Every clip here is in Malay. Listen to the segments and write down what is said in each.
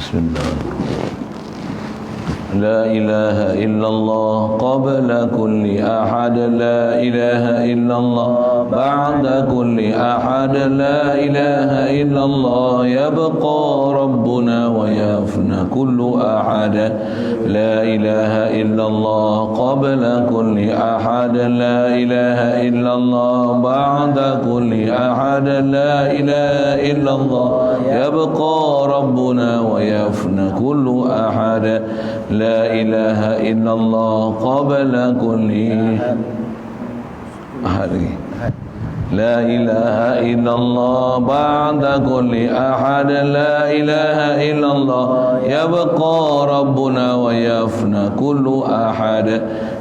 Bismillahirrahmanirrahim. لا إله إلا الله قبل كل أحد لا إله إلا الله بعد كل أحد لا إله إلا الله يبقى ربنا ويفنى كل أحد لا إله إلا الله قبل كل أحد لا إله إلا الله بعد كل أحد لا إله إلا الله يبقى ربنا ويفنى كل أحد لا إله إلا الله قبل كل أحد لا إله إلا الله بعد كل أحد لا إله إلا الله يبقى ربنا ويفنى كل أحد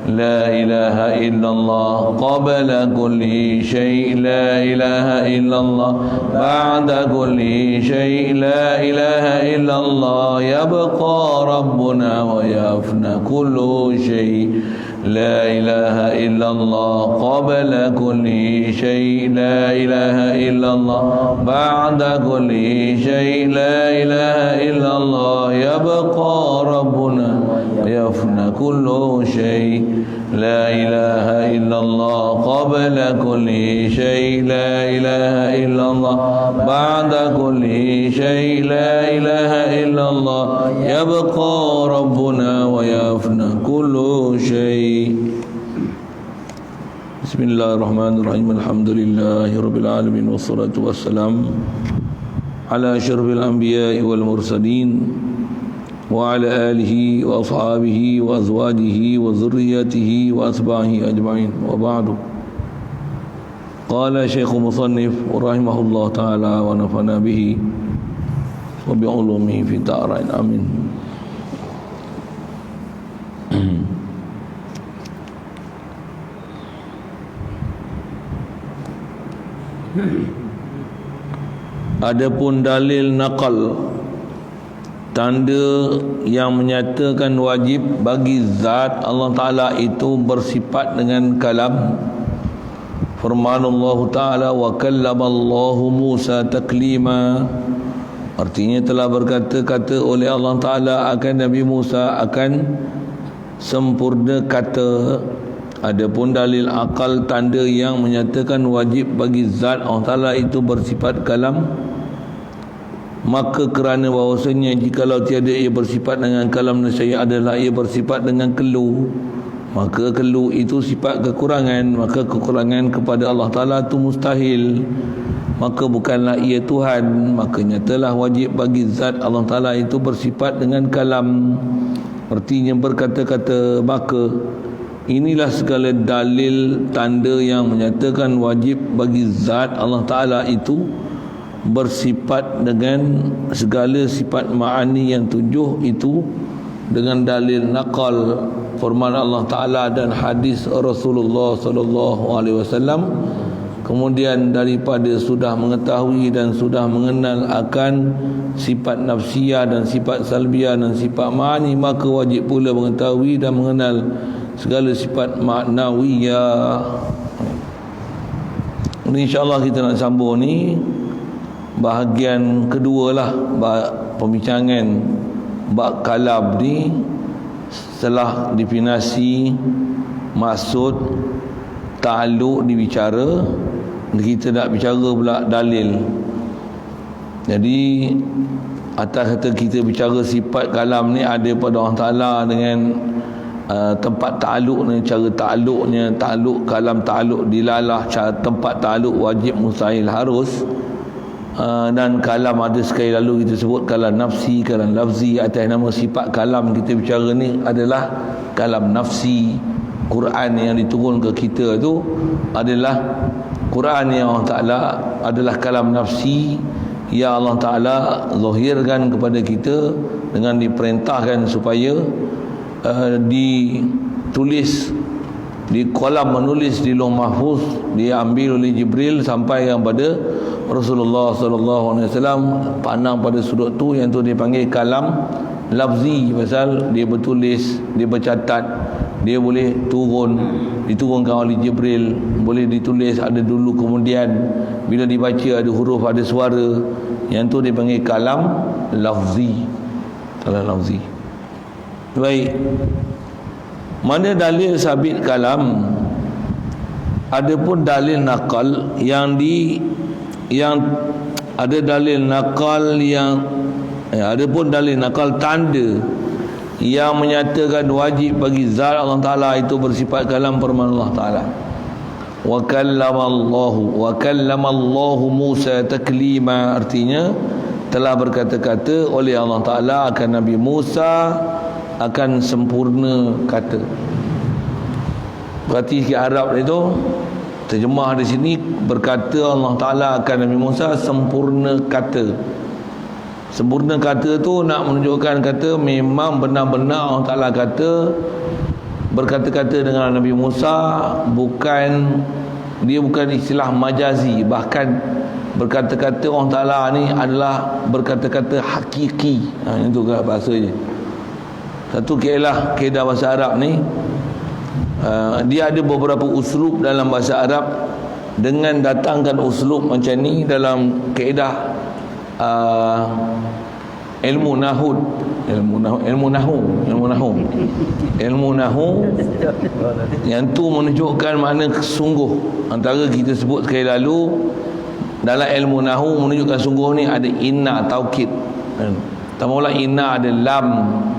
لا إله إلا الله قبل كل شيء لا إله إلا الله بعد كل شيء لا إله إلا الله يبقى ربنا ويفنى كل شيء لا إله إلا الله قبل كل شيء لا إله إلا الله بعد كل شيء لا إله إلا الله يبقى ربنا ويفنى كل شيء لا إله إلا الله قبل كل شيء لا إله إلا الله بعد كل شيء لا إله إلا الله يبقى ربنا ويفنى كل شيء. بسم الله الرحمن الرحيم. الحمد لله رب العالمين والصلاة والسلام على أشرف الأنبياء والمرسلين وعلى آله وأصحابه وأزواجه وذريته وأتباعه أجمعين وبعد. قال شيخ مصنف رحمه الله تعالى ونفعنا به وبعلومه في الدارين آمين. Adapun dalil naqal, tanda yang menyatakan wajib bagi zat Allah Ta'ala itu bersifat dengan kalam. Firman Allah Ta'ala, wa kallamallahu Musa taklima, artinya telah berkata-kata oleh Allah Ta'ala akan Nabi Musa akan sempurna kata. Adapun dalil akal, tanda yang menyatakan wajib bagi zat Allah Ta'ala itu bersifat kalam, maka kerana bahawasanya jikalau tiada ia bersifat dengan kalam, nescaya adalah ia bersifat dengan kelu. Maka kelu itu sifat kekurangan, maka kekurangan kepada Allah Ta'ala itu mustahil, maka bukanlah ia Tuhan. Maka nyatalah wajib bagi zat Allah Ta'ala itu bersifat dengan kalam, artinya berkata-kata. Maka inilah segala dalil tanda yang menyatakan wajib bagi zat Allah Ta'ala itu bersifat dengan segala sifat ma'ani yang tujuh itu dengan dalil naqal, firman Allah Ta'ala dan hadis Rasulullah sallallahu alaihi wasallam. Kemudian daripada sudah mengetahui dan sudah mengenal akan sifat nafsiyah dan sifat salbiyah dan sifat ma'ani, maka wajib pula mengetahui dan mengenal segala sifat maknawiyah. InsyaAllah kita nak sambung ni bahagian kedua lah pembincangan bab kalam ni. Setelah definisi, maksud, ta'alluq dibicara, kita nak bicara pula dalil. Jadi atas kata kita bicara sifat kalam ni ada pada Allah Ta'ala dengan tempat ta'alluq ni, cara ta'alluqnya, ta'alluq kalam, ta'alluq dilalah, cara tempat ta'alluq wajib, mustahil, harus. Dan kalam ada sekali lalu kita sebut kalam nafsi, kalam lafzi. Atas nama sifat kalam kita bicara ni adalah kalam nafsi. Quran yang diturun ke kita tu adalah Quran yang Allah Ta'ala adalah kalam nafsi yang Allah Ta'ala zahirkan kepada kita dengan diperintahkan supaya ditulis di kolam menulis di Lauh Mahfuz, diambil oleh Jibril sampai yang pada Rasulullah sallallahu alaihi wasallam, pandang pada sudut tu, yang tu dipanggil kalam lafzi, pasal dia bertulis, dia bercatat, dia boleh diturunkan oleh Jibril, boleh ditulis ada dulu kemudian bila dibaca ada huruf, ada suara, yang tu dipanggil kalam lafzi. Al-Lafzi. Baik. Mana dalil sabit kalam? Adapun dalil nakal yang ada dalil nakal adapun dalil nakal tanda yang menyatakan wajib bagi zat Allah Ta'ala itu bersifat kalam firman Allah Ta'ala. Wa kallamallahu Musa taklima, artinya telah berkata-kata oleh Allah Ta'ala akan Nabi Musa akan sempurna kata. Berarti sikit Arab itu terjemah di sini, berkata Allah Ta'ala akan Nabi Musa sempurna kata. Sempurna kata tu nak menunjukkan kata memang benar-benar Allah Ta'ala kata, berkata-kata dengan Nabi Musa, dia bukan istilah majazi, bahkan berkata-kata Allah Ta'ala ni adalah berkata-kata hakiki. Itu kan bahasanya. Satu kaedah bahasa Arab ni, dia ada beberapa uslub dalam bahasa Arab. Dengan datangkan uslub macam ni dalam kaedah ilmu nahu, yang tu menunjukkan makna sungguh. Antara kita sebut sekali lalu, dalam ilmu nahu menunjukkan sungguh ni ada inna taukid. Tambah inna ada lam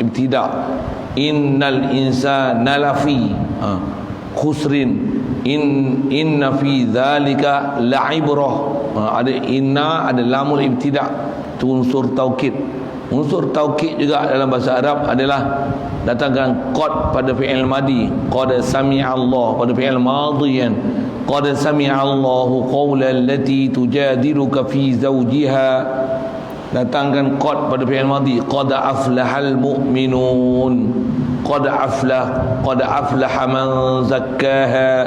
ibtida. Innal insana lafi khusrin, inna fi dzalika la'ibrah. Ada inna, ada lamul ibtida, tu unsur taukid. Unsur taukid juga dalam bahasa Arab adalah datangkan qad pada fi'il madi, qad sami'a Allah pada fi'il madiyan, qad sami'a Allahu qawla allati tujadiluka fi zawjiha. Datangkan qad pada fi'il madi, qad aflahal mu'minun, qad aflaha man zakkaha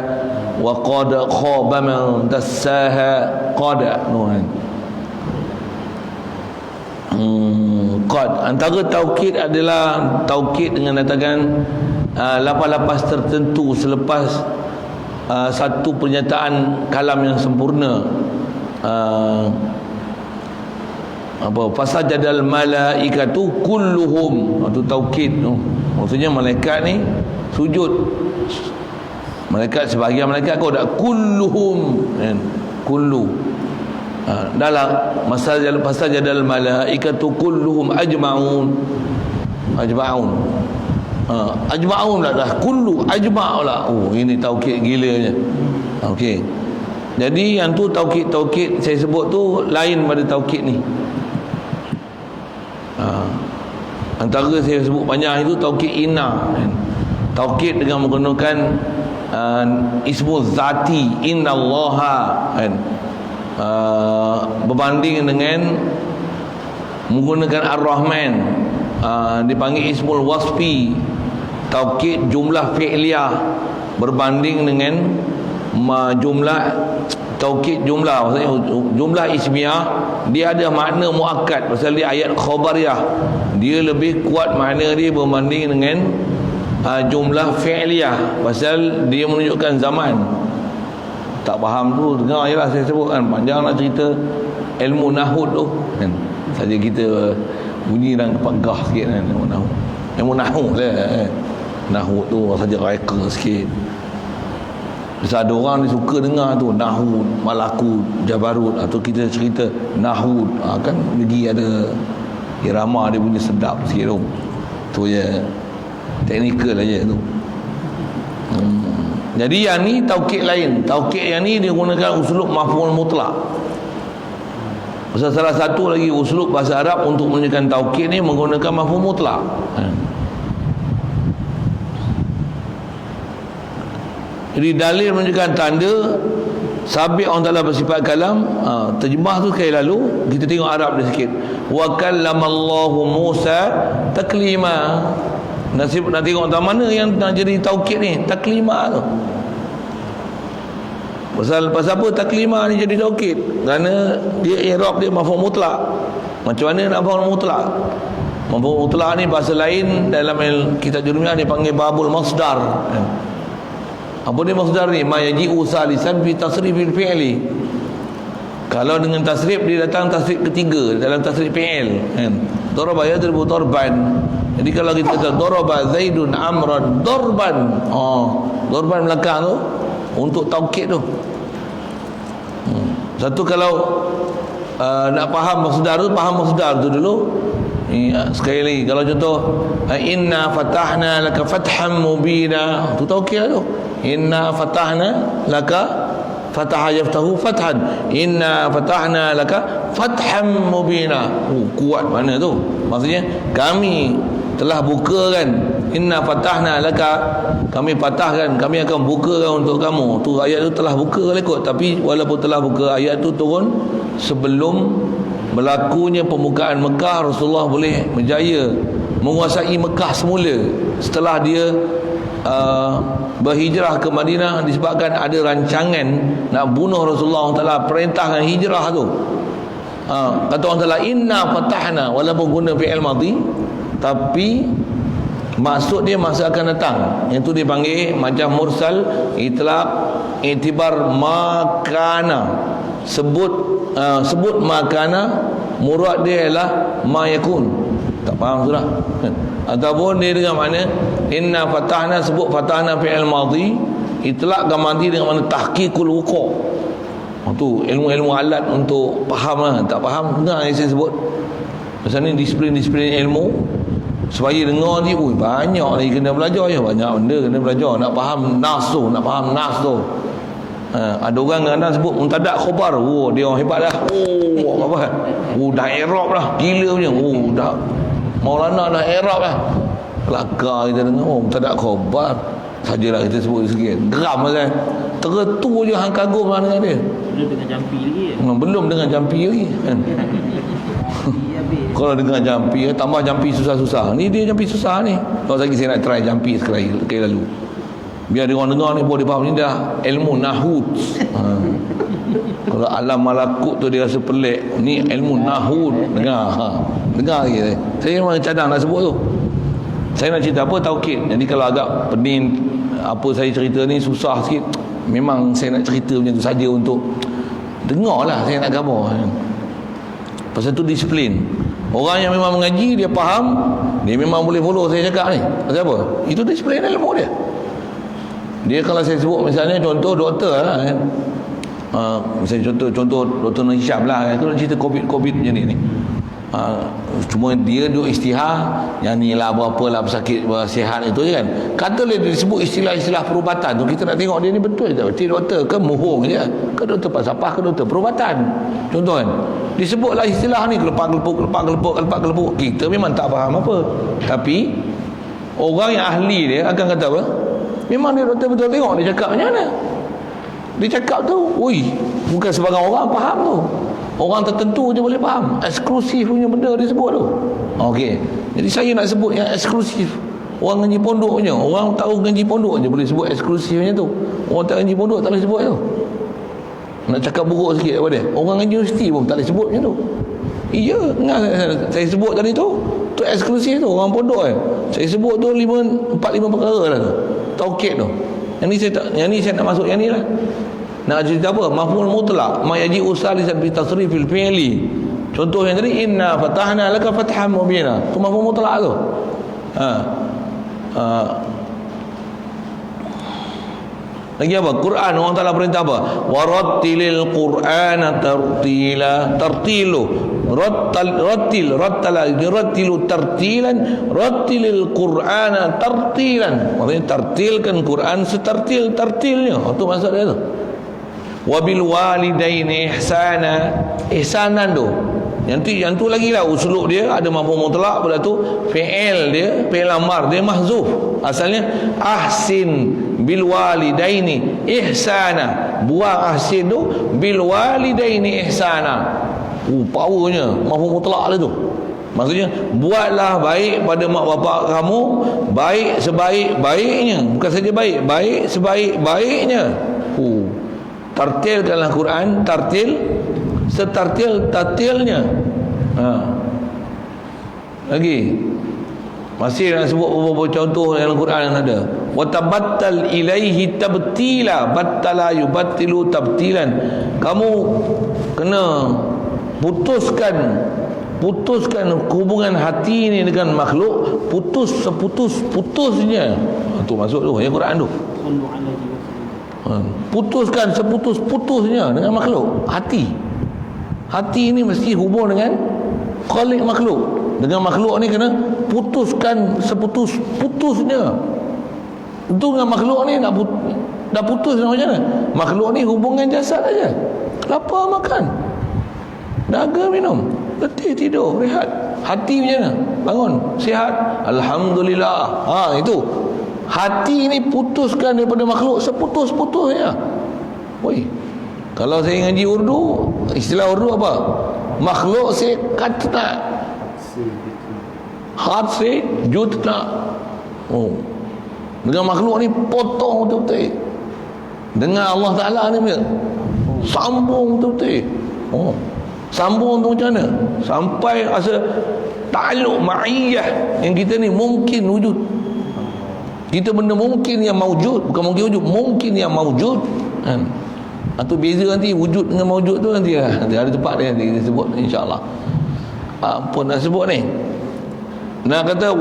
wa qad khaba man dassaha. Qad qad. Antara taukid adalah taukid dengan datangkan lapas-lapas tertentu selepas satu pernyataan kalam yang sempurna. Fasajadal malaikatu kulluhum, itu taukid. Maksudnya malaikat ni sujud. Malaikat, sebahagian malaikat kau tak kulluhum kan? Kullu. Dalam fasajadal malaikatu kulluhum ajma'un. Ajma'un dah kullu ajma' lah. Oh, ini taukid gilanya. Okey. Jadi yang tu taukid saya sebut tu lain pada taukid ni. Antara saya sebut banyak itu taukid inna. Taukid dengan menggunakan ismu zati, innallaha kan. Berbanding dengan menggunakan ar-Rahman, dipanggil ismul wasfi. Taukid jumlah fi'liyah berbanding dengan jumlah taukid jumlah, maksudnya jumlah ismiyah dia ada makna muakkad pasal dia ayat khabariyah, dia lebih kuat makna dia berbanding dengan jumlah fi'liyah pasal dia menunjukkan zaman. Tak faham tu dengar je lah, saya sebut kan panjang nak cerita ilmu nahud tu kan, saja kita bunyi dan pegah sikit kan. Ilmu nahud lah nahud tu saja reka sikit. Sebab ada orang dia suka dengar tu nahud, malakut, jabarut, atau kita cerita nahud, kan lagi ada irama dia punya sedap sikit tu. Tu je teknikal aja tu. Jadi yang ni taukid lain. Taukid yang ni dia gunakan uslub maf'ul mutlak. Pasal salah satu lagi uslub bahasa Arab untuk menunjukkan taukid ni menggunakan maf'ul mutlak. Jadi dalil menunjukkan tanda sabit Allah Ta'ala bersifat kalam. Terjemah tu sekali lalu kita tengok Arab dia sikit. Wa kallamallahu Musa taklima. Nasib nak tengok tentang mana yang nak jadi taukid ni, taklima tu. Pasal apa taklima ni jadi taukid? Kerana dia i'rab dia maf'ul mutlak. Macam mana nak maf'ul mutlak? Maf'ul mutlak ni bahasa lain dalam kitab jurumiyah dipanggil babul masdar. Apa ni masdar ni? Ma yaji'u salisan fi tasrifil fi'li. Kalau dengan tasrif, dia datang tasrif ketiga dalam tasrif fi'il kan. Daraba yadribu darban. Jadi kalau kita kata daraba Zaidun amran darban, darban belakang tu untuk taukid tu. Satu kalau nak faham masdar tu dulu. Sekali lagi kalau contoh inna fatahna laka fatham mubina, tu taukid tu. Inna fatahna laka fataha yaftahu fathan, inna fatahna laka fatham mubina. Kuat mana tu? Maksudnya kami telah bukakan, inna fatahna laka, kami patahkan, kami akan bukakan untuk kamu. Tu ayat tu telah buka kali kot. Tapi walaupun telah buka, ayat tu turun sebelum berlakunya pembukaan Mekah. Rasulullah boleh berjaya menguasai Mekah semula. Setelah dia berhijrah ke Madinah, disebabkan ada rancangan nak bunuh Rasulullah, Allah Ta'ala perintahkan hijrah tu. Kata Allah Ta'ala inna fatahna, walaupun guna fi'il madhi, tapi maksud dia masa akan datang. Yang tu dipanggil macam mursal, itlaq, itibar makana. Sebut makana, murad dia ialah ma yakun. Tak faham sudah. Ataupun dia dengan makna inna fatahna, sebut fatahna fi'il madhi, itlaq gamadi dengan makna tahqiqul wuqu'. Tu ilmu-ilmu alat untuk faham lah. Tak faham, dengar yang saya sebut. Pasal ni disiplin-disiplin ilmu, supaya dengar ni, banyak lagi kena belajar ya. Banyak benda kena belajar. Nak faham nas tu, ada orang kadang sebut muntadak khabar, dia orang hebat dah. Apa? Dah i'rab dah, gila punya. Dah Maulana dah i'rab dah. Kelakar kita dengar, muntadak khabar. Sajalah kita sebut sikit. Geram kan. Tertu je hang kagum lah dengan dia. Belum dengan jampi lagi. Belum dengan jampi lagi kan. Kalau dengan jampi, tambah jampi susah-susah. Ni dia jampi susah ni. Kalau lagi saya nak try jampi sekali lalu. Biar dia orang dengar ni boleh faham. Ni dah ilmu nahud. Kalau alam malakut tu dia rasa pelik, ni ilmu nahud. Dengar lagi. Saya memang cadang nak sebut tu. Saya nak cerita apa, taukid. Jadi kalau agak pening apa saya cerita ni susah sikit, memang saya nak cerita macam tu saja untuk dengar lah. Saya nak gambar. Pasal tu disiplin. Orang yang memang mengaji, dia faham, dia memang boleh follow saya cakap ni. Pasal apa? Itu disiplin ilmu dia. Dia kalau saya sebut misalnya contoh doktor lah kan. Misalnya contoh Dr. Nur Hisham lah, itu cerita COVID macam ni. Cuma dia duk istihar yang ni lah berapa lah pesakit sihat itu je kan. Kata dia disebut istilah-istilah perubatan tu, kita nak tengok dia ni betul tak? Betul doktor ke mohong je, ke doktor falsafah, ke doktor perubatan. Contoh kan, disebutlah istilah ni kelepuk. Kita memang tak faham apa, tapi orang yang ahli dia akan kata apa? Memang dia doktor betul, tengok dia cakap macam mana. Dia cakap tu, bukan sebarang orang faham tu. Orang tertentu je boleh faham. Eksklusif punya benda dia sebut tu. Okey. Jadi saya nak sebut yang eksklusif. Orang ngaji pondok punya, orang tahu ngaji pondok je boleh sebut eksklusifnya tu. Orang tak ngaji pondok tak boleh sebut tu. Nak cakap buruk sikit daripada dia. Orang ngaji universiti pun tak boleh sebut macam tu. Iya, saya sebut tadi tu eksklusif tu, orang pondok kan. Saya sebut tu 4-5 perkara lah tu. Taukid tu. Yang ni saya nak masuk yang ni lah. Nak cerita apa? Mafhumul mutlaq, ma yaji usalisan bi tasrifil fi'li. Contoh yang tadi inna fatahna laka fatham mubina. Tu mafhum mutlaq tu. Lagi apa? Quran, Allah Taala perintah apa? Warattilil Qur'ana tartila. Tartilu. Rattilu tartilan. Rattilil Qur'ana tartilan. Maksudnya tartilkan Quran setartil-tartilnya. Itu maksud dia tu. Wabil walidaini ihsana. Ihsanan tu. Yang tu lagi lah uslub dia ada mafhum mutlaq, pada tu fi'il dia, fi'il amar dia mahzuf. Asalnya ahsin bil walidaini ihsana. Buang ahsin tu bil walidaini ihsana. Powernya mafhum mutlaq lah tu. Maksudnya buatlah baik pada mak bapak kamu, baik sebaik-baiknya. Bukan saja baik sebaik-baiknya. Tartilkanlah Quran, tartil setartil-tartilnya. Lagi Masih nak sebut beberapa contoh dalam Quran yang ada. Wa tabattal ilaihi tabtila, battala yubattilu tabtilan. Kamu kena putuskan hubungan hati ni dengan makhluk, putus seputus-putusnya. Itu masuk tu ayat Quran tu. Putuskan seputus-putusnya dengan makhluk. Hati ni mesti hubung dengan khalik makhluk. Dengan makhluk ni kena putuskan seputus-putusnya. Itu dengan makhluk ni dah putus macam mana? Makhluk ni hubungan jasad aja. Lapar makan, dahaga minum, letih tidur, rehat. Hati macam mana? Bangun, sihat, alhamdulillah. Itu. Hati ni putuskan daripada makhluk seputus-putusnya. Kalau saya ngaji Urdu, istilah Urdu apa? Makhluk se katna, hat se jutna. Dengan makhluk ni potong betul-betul. Dengan Allah Ta'ala ni sambung betul-betul. Sambung tu macam mana? Sampai rasa ta'alluq ma'iyah yang kita ni mungkin wujud. Kita benda mungkin yang mawujud, bukan mungkin wujud, mungkin yang mawujud. Itu beza nanti wujud dengan mawujud tu nanti ada tempat dia nanti kita sebut insya-Allah. Apa nak sebut ni? Nak kata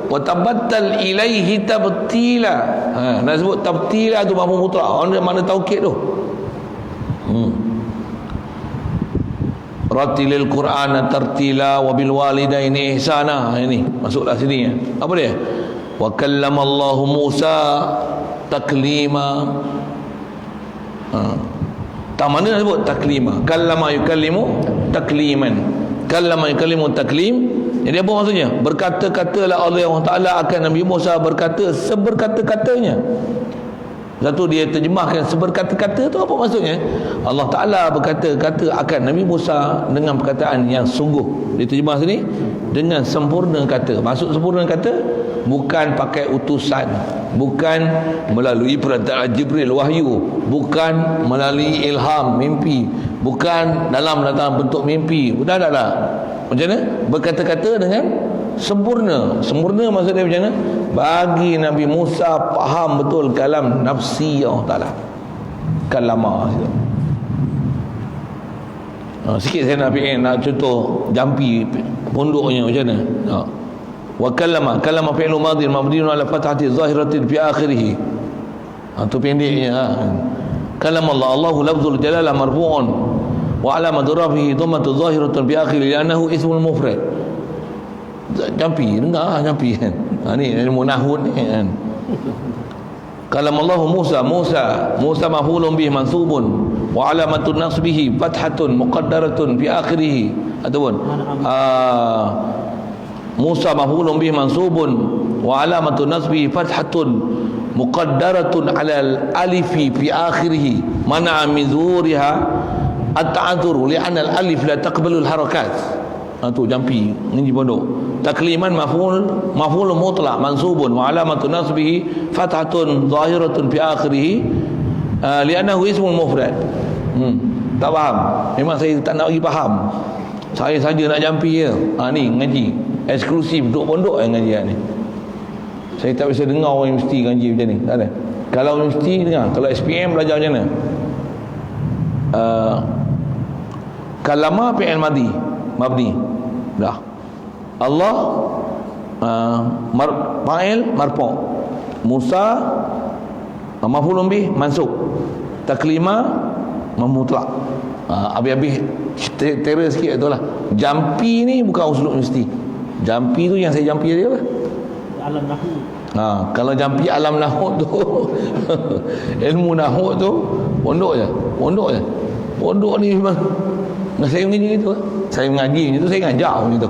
wa tabattal ilaihi tabtila. Nak sebut tabtila tu mafhum mutlak. Orang mana taukid tu? Ratilil Qur'ana tartila wa bil walidaini ihsana. Ini masuklah sini. Apa dia? Wa kallamallahu Musa taklima. Tak mana nak sebut taklima. Kallama yukallimu takliman. Kallama yukallimu taklim. Jadi apa maksudnya? Berkata-katalah Allah Ta'ala akan Nabi Musa berkata seberkata-katanya. Satu dia terjemahkan seberkata-kata tu apa maksudnya? Allah Ta'ala berkata-kata akan Nabi Musa dengan perkataan yang sungguh. Dia terjemah sini dengan sempurna kata. Maksud sempurna kata bukan pakai utusan, bukan melalui perantara Jibril wahyu, bukan melalui ilham mimpi, bukan dalam bentuk mimpi. Dah. Macam mana? Berkata-kata dengan sempurna. Sempurna maksudnya macam mana? Bagi Nabi Musa faham betul kalam nafsi Allah Ta'ala. Kalama. Sikit saya nak contoh jampi pondoknya macam mana. Wa kallama fi'lu madhi mabniun ala fathati zahiratin fi akhirih. Itu pendeknya. Kalam Allahu lafzul jalalah marfu'un wa alamat rafihi dhammatu zahiratun bi akhirih li'annahu ismul mufrad. Jampi dengar jampi kan. Ni ilmu nahwu ni kan. Kalam Allahu Musa maf'ulun bih mansubun wa alamatun nasbihi fathatun muqaddaratun fi akhirih. Ataupun Musa maf'ulun bih mansubun wa alamatun nasbihi fathatun muqaddaratun 'ala al-alifi fi akhirih mana min zuhuriha at-ta'adzur li'anna al-alif la taqbalu al-harakat. Tu jampi ngaji pondok. Takliman maf'ul mutlaq mansubun wa alamatun nasbihi fathatun zahiratun fi akhirih li'annahu ismun mufrad. Tak faham? Memang saya tak nak bagi faham. Saya saja nak jampi je. Ni ngaji eksklusif untuk pondok yang ngaji ni. Saya tak biasa dengar orang universiti ngaji macam ni. Tak ada. Kalau universiti dengar, kalau SPM belajar macam mana? Kalama fi'il madhi mabni. Dah. Allah fa'il marfu'. Musa maf'ulun bih mansub. Taklima mutlaq. Habis-habis terus sikit itulah. Jampi ni bukan uslub universiti. Jampi tu yang saya jampi dia apa? Alam nahwu. Kalau jampi alam nahwu tu ilmu nahwu tu pondok je. Pondok ni memang saya mengaji gitu. Saya mengaji macam tu, saya ngajar macam tu.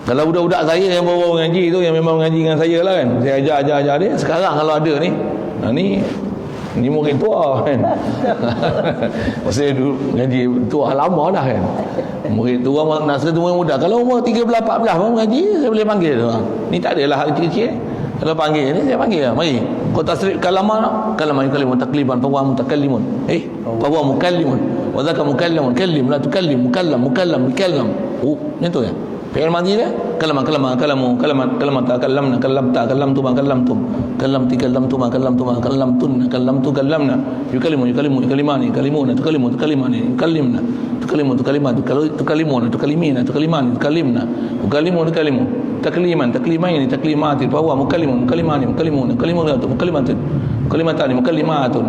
Kalau budak-budak saya yang bawa mengaji tu, yang memang mengaji dengan saya lah kan, saya ajar dia. Sekarang kalau ada ni ni murid tua kan. Saya dulu ngaji tua lama dah kan. Murid tua nak setemu muda. Kalau umur 13-14 baru mengaji, saya boleh panggil tu. Ni tak adalah kecil-kecil. Kalau panggil ni saya panggil lah. Mari. Kau tasrif kalama yukallimun takliban fa huwa mutakallimun. Fa huwa mukallimun. Wa dzaka mukallamun kallim la tukallim mukallam. Macam tu ya. Fi'il madhi dia kalama kalamu kalamata kallamtu ma kallamtum kallamti kallamtu ma kallamtun kallamtu kallamna yukallimuni yukallimuna tukallimani yukallimna tukallimuna tukallimina tukallimna yukallimu takliman taklimaini taklimati fa huwa mukallimun mukallimani mukallimuna mukallimatani mukallamatun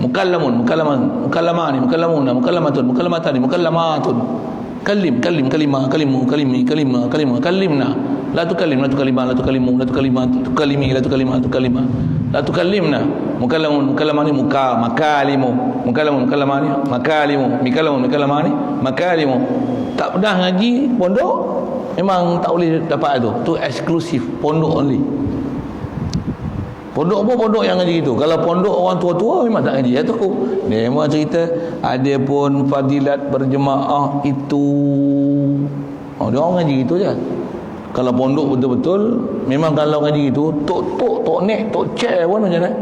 mukallamani mukallamatun mukallamatani mukallamatun kallimna la tukallimna mukallamani makalimu. Tak pernah ngaji pondok memang tak boleh dapat tu eksklusif pondok only. Pondok pun pondok yang ngaji itu. Kalau pondok orang tua-tua memang tak ngaji. Tu memang cerita ada pun fadilat berjemaah itu. Dia orang ngaji gitu je. Kalau pondok betul-betul memang kalau ngaji itu tok nek tok chair pun macam mana.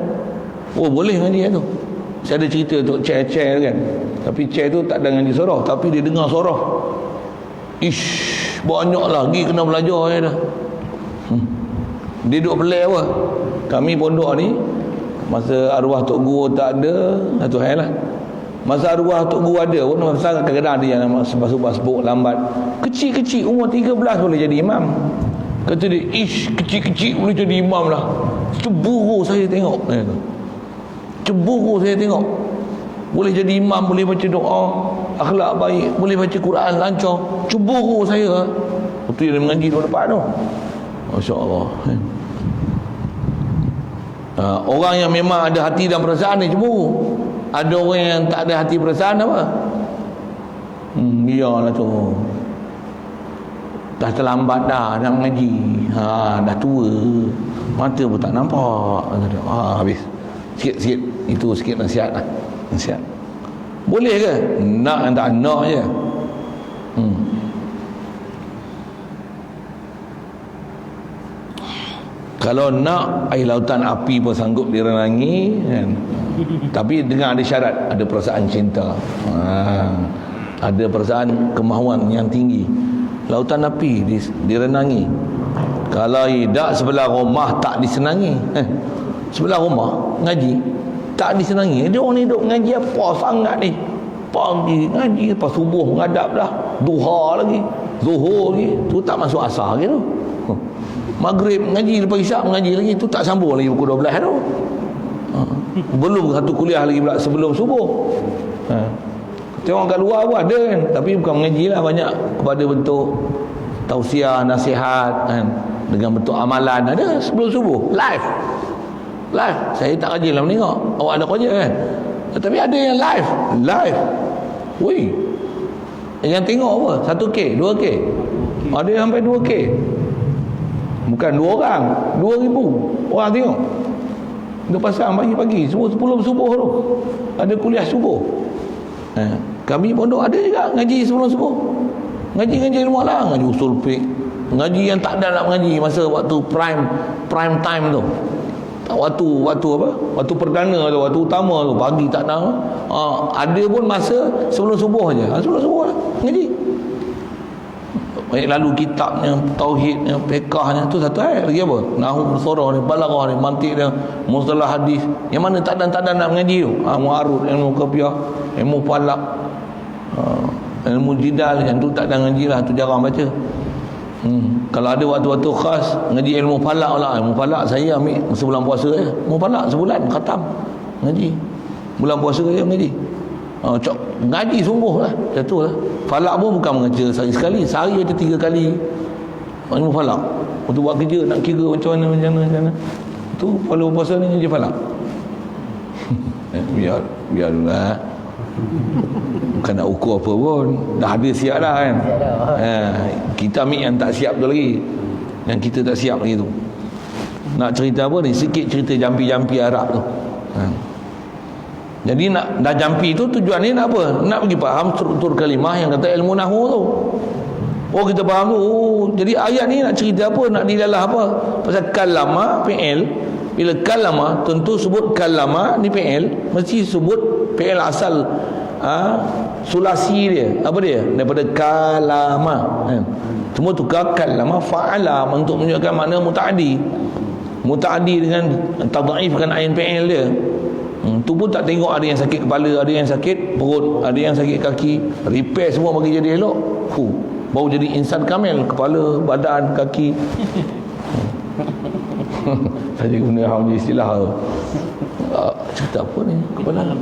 Boleh ngaji tu. Saya ada cerita tok chair kan. Tapi chair tu tak ada ngaji surah, tapi dia dengar surah. Banyak lagi kena belajar je dah. Dia duduk pelik apa. Kami pondok ni masa arwah Tok Guru tak ada, satu hal lah. Masa arwah Tok Guru ada pun masa kadang-kadang ada yang sebab lambat. Kecil-kecil umur 13 boleh jadi imam. Kata dia, kecil-kecil boleh jadi imam lah. Cemburu saya tengok. Cemburu saya tengok. Boleh jadi imam, boleh baca doa, akhlak baik, boleh baca Quran lancar. Cemburu saya. Itu yang mengaji tahun depan tu. Masya-Allah. Orang yang memang ada hati dan perasaan ni cemburu. Ada orang yang tak ada hati perasaan apa? Iyalah tu. Dah terlambat dah nak mengaji. Dah tua. Mata pun tak nampak. Habis. Sikit-sikit. Itu sikit nasihat lah. Nasihat. Boleh ke? Nak tak nak je. Kalau nak, air lautan api pun sanggup direnangi kan? Tapi dengan ada syarat, ada perasaan cinta, ada perasaan kemahuan yang tinggi. Lautan api direnangi. Kalau tidak, sebelah rumah tak disenangi. Sebelah rumah ngaji tak disenangi. Dia orang ni duk ngaji apa sangat ni, pagi ngaji, lepas subuh menghadap dah, duha lagi, zuhur lagi, tu tak masuk asar lagi tu. Maghrib ngaji, lepas isyak mengaji lagi, tu tak sambung lagi pukul 12 tu. Belum satu kuliah lagi pula sebelum subuh. Tengok kat luar pun ada kan, tapi bukan mengaji lah, banyak kepada bentuk tausiah, nasihat kan, dengan bentuk amalan ada sebelum subuh, live. Saya tak rajin lah menengok. Awak ada kerja kan, tapi ada yang live. Woi, yang tengok apa 1K 2K, ada yang sampai 2K. Bukan 2 orang, 2,000 orang tengok. Dia pasang pagi-pagi, sebelum subuh tu ada kuliah subuh. Kami pondok ada juga ngaji sebelum subuh. Ngaji ilmu lah, ngaji usul fiqh, ngaji yang tak ada nak mengaji masa waktu prime time tu. Waktu apa? Waktu perdana tu, waktu utama tu, pagi tak ada. Ada pun masa sebelum subuh aja. Sebelum subuh lah ngaji. Lalu kitabnya, tauhidnya, fiqahnya, tu satu ayat lagi apa? Nahwu, surah ni, balaghah ni, mantik dia, mustalah hadis. Yang mana tak ada nak mengaji tu. Mu'arud, ilmu qafiah, ilmu falak, ilmu jidal, yang tu tak ada ngaji lah, tu jarang baca. Kalau ada waktu-waktu khas ngaji ilmu falak lah. Ilmu falak saya ambil sebulan puasa je. Ilmu falak sebulan khatam ngaji. Bulan puasa je ngaji. Ngaji sungguh lah, jatuh lah. Falak pun bukan mengajar sehari sekali, sehari ada 3 kali ilmu falak. Untuk buat kerja nak kira macam mana tu, kalau puasa ni ngaji falak. biar dulu lah, bukan nak ukur apa pun, dah ada siap dah kan. Kita ambil yang tak siap tu lagi, yang kita tak siap lagi tu. Nak cerita apa ni, sikit cerita jampi-jampi Arab tu. Jadi nak dah jampi tu tujuan ni nak apa? Nak bagi faham struktur kalimah yang kata ilmu nahwu tu. Kita faham tu. Jadi ayat ni nak cerita apa? Nak dilalah apa? Pasal kalama fi'il. Bila kalama tentu sebut kalama ni fi'il, mesti sebut fi'il asal sulasi dia. Apa dia? Daripada kalama. Semua tu kalama fa'ala untuk menunjukkan makna mutaaddi. Mutaaddi dengan tadhaifkan ain fi'il dia. Tu pun tak tengok ada yang sakit kepala, ada yang sakit perut, ada yang sakit kaki, repair semua bagi jadi elok. Baru jadi insan kamil, kepala, badan, kaki. Saya guna istilah tu. Cerita apa ni? Kepala.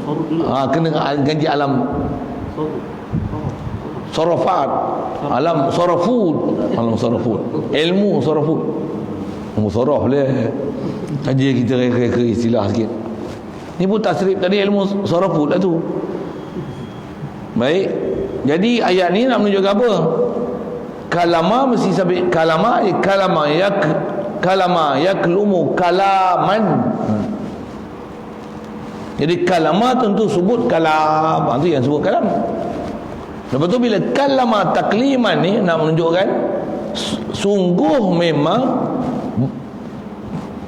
Kena gaji alam sorofat, alam sorofut, ilmu sorofut. Musorof boleh. Kaji kita reka istilah sikit. Ni pun tasrif tadi ilmu sorofut lah tu. Baik. Jadi ayat ni nak menunjukkan apa? Kalama mesti sabit kalama yaklumu kalaman. Jadi kalama tentu sebut kalam. Itu yang sebut kalam. Lepas tu bila kalama takliman ni nak menunjukkan sungguh memang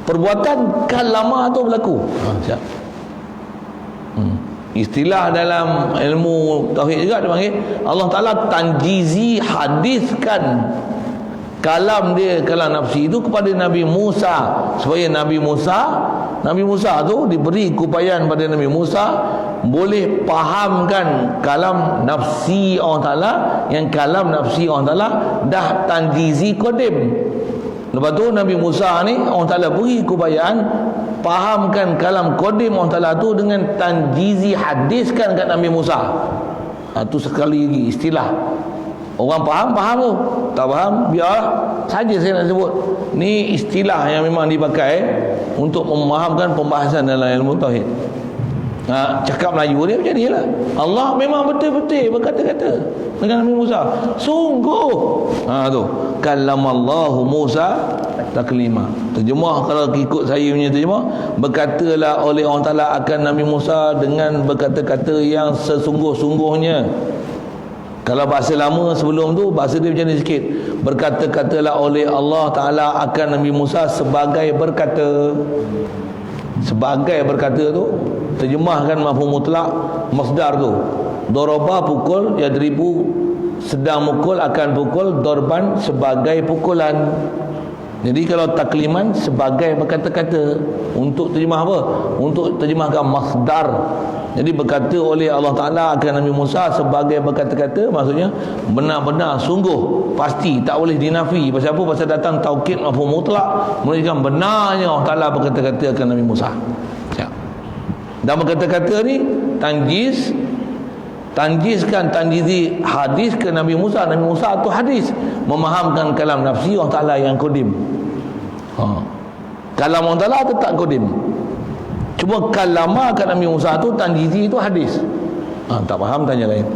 perbuatan kalama tu berlaku. Siap. Istilah dalam ilmu tauhid juga dia panggil Allah Ta'ala tanjizi hadiskan kalam dia, kalam nafsi itu kepada Nabi Musa, supaya Nabi Musa tu diberi keupayaan pada Nabi Musa boleh fahamkan kalam nafsi Allah Ta'ala, yang kalam nafsi Allah Ta'ala dah tanjizi qadim. Lepas tu Nabi Musa ni Allah Ta'ala beri keupayaan fahamkan kalam qadim Allah Ta'ala tu dengan tanjizi hadiskan kat Nabi Musa. Tu sekali lagi istilah. Orang faham tu, tak faham biar saja saya nak sebut. Ni istilah yang memang dipakai untuk memahamkan pembahasan dalam ilmu tauhid. Cakap Melayu dia macam ni lah. Allah memang betul-betul berkata-kata dengan Nabi Musa. Sungguh tu kallamallahu Musa taklima. Terjemah kalau ikut saya punya terjemah, berkatalah oleh Allah Ta'ala akan Nabi Musa dengan berkata-kata yang sesungguh-sungguhnya. Kalau bahasa lama sebelum tu, bahasa dia macam ni sikit. Berkata-katalah oleh Allah Ta'ala akan Nabi Musa sebagai berkata. Sebagai berkata tu terjemahkan mafhum mutlak masdar tu. Daraba pukul, yadribu sedang mukul, akan pukul, dorban sebagai pukulan. Jadi kalau takliman sebagai berkata-kata. Untuk terjemah apa? Untuk terjemahkan masdar. Jadi berkata oleh Allah Ta'ala akan Nabi Musa sebagai berkata-kata, maksudnya benar-benar, sungguh, pasti, tak boleh dinafi. Pasal apa? Pasal datang taukid mafhum mutlak, menunjukkan benarnya Allah Ta'ala berkata-kata akan Nabi Musa. Dan berkata-kata ni tanjizkan tanjizi hadis ke Nabi Musa. Nabi Musa tu hadis memahamkan kalam nafsi Allah Ta'ala yang qadim. Kalam Allah Ta'ala tetap qadim. Cuma kalama kat Nabi Musa tu tanjizi tu hadis. Tak faham tanya lain.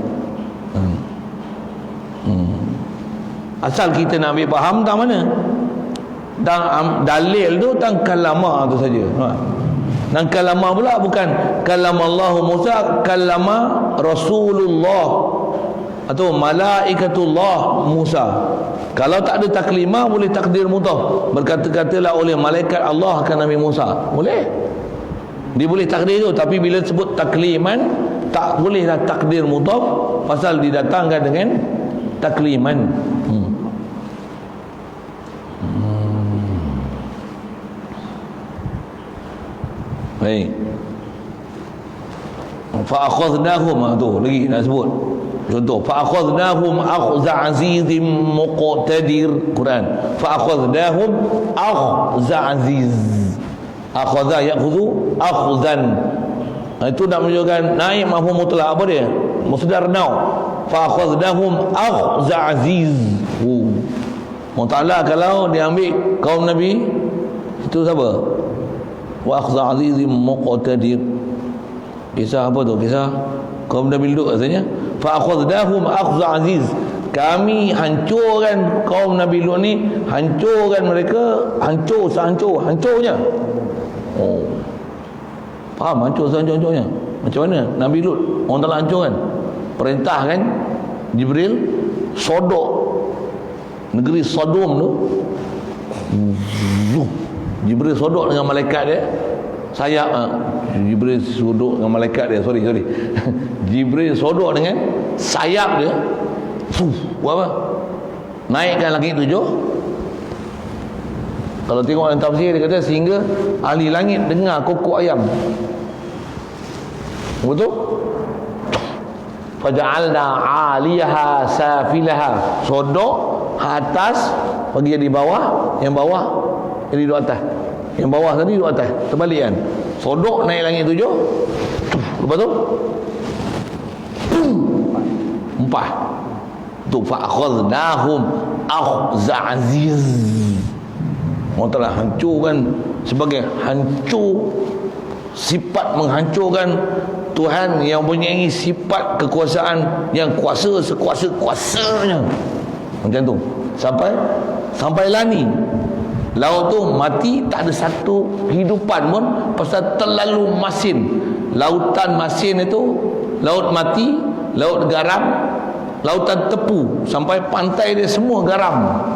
Asal kita nak ambil faham tak mana? Dan dalil tu tang kalama tu saja. Dan kalama pula bukan kalamallahu Musa, kalama Rasulullah atau malaikatullah Musa. Kalau tak ada taklima boleh takdir mudhaf. Berkata-katalah oleh malaikat Allah akan Nabi Musa. Boleh. Dia boleh takdir tu, tapi bila sebut takliman tak bolehlah takdir mudhaf pasal didatangkan dengan takliman. Baik. Fa akhadnahum tu lagi nak sebut. Contoh, fa akhadnahum akhza azizim muqtadir. Quran. Fa akhadnahum akhza aziz. Akhadha ya'khudhu akhzan. Itu nak menunjukkan naib mafhum mutlak. Apa dia? Masdar now. Fa akhadnahum akhza aziz. Allah Ta'ala kalau dia ambil kaum Nabi, itu siapa? Wa akhza azizim muqtadir. Kisah apa tu? Kisah kaum Nabi Lut katanya. Fa akhadnahum akhza aziz. Kami hancurkan kaum Nabi Lut ni, hancurkan mereka, hancur sehancur-hancurnya. Faham hancur sehancur-hancurnya? Macam mana Nabi Lut orang telah hancurkan? Perintahkan Jibril sodok negeri Sodom tu. Jibril sodok dengan malaikat dia. sayap. Jibril sodok dengan malaikat dia, sorry Jibril sodok dengan sayap dia, buat apa? Naikkan langit 7. Kalau tengok dalam tafsir dia kata sehingga ahli langit dengar kokok ayam. Betul? Faja'alna 'aliyaha safilaha, sodok atas bagi di bawah, yang bawah jadi duduk atas, yang bawah tadi duduk atas, terbalik kan. Sodok naik langit 7, lepas tu empah tu fa'akhadnahum akhza aziz. Allah telah hancurkan, sebagai hancur, sifat menghancurkan Tuhan yang mempunyai sifat kekuasaan yang kuasa sekuasa-kuasanya. Macam tu. Sampai lani. Laut tu mati, tak ada satu kehidupan pun, pasal terlalu masin. Lautan masin itu, laut mati, laut garam, lautan tepu, sampai pantai dia semua garam.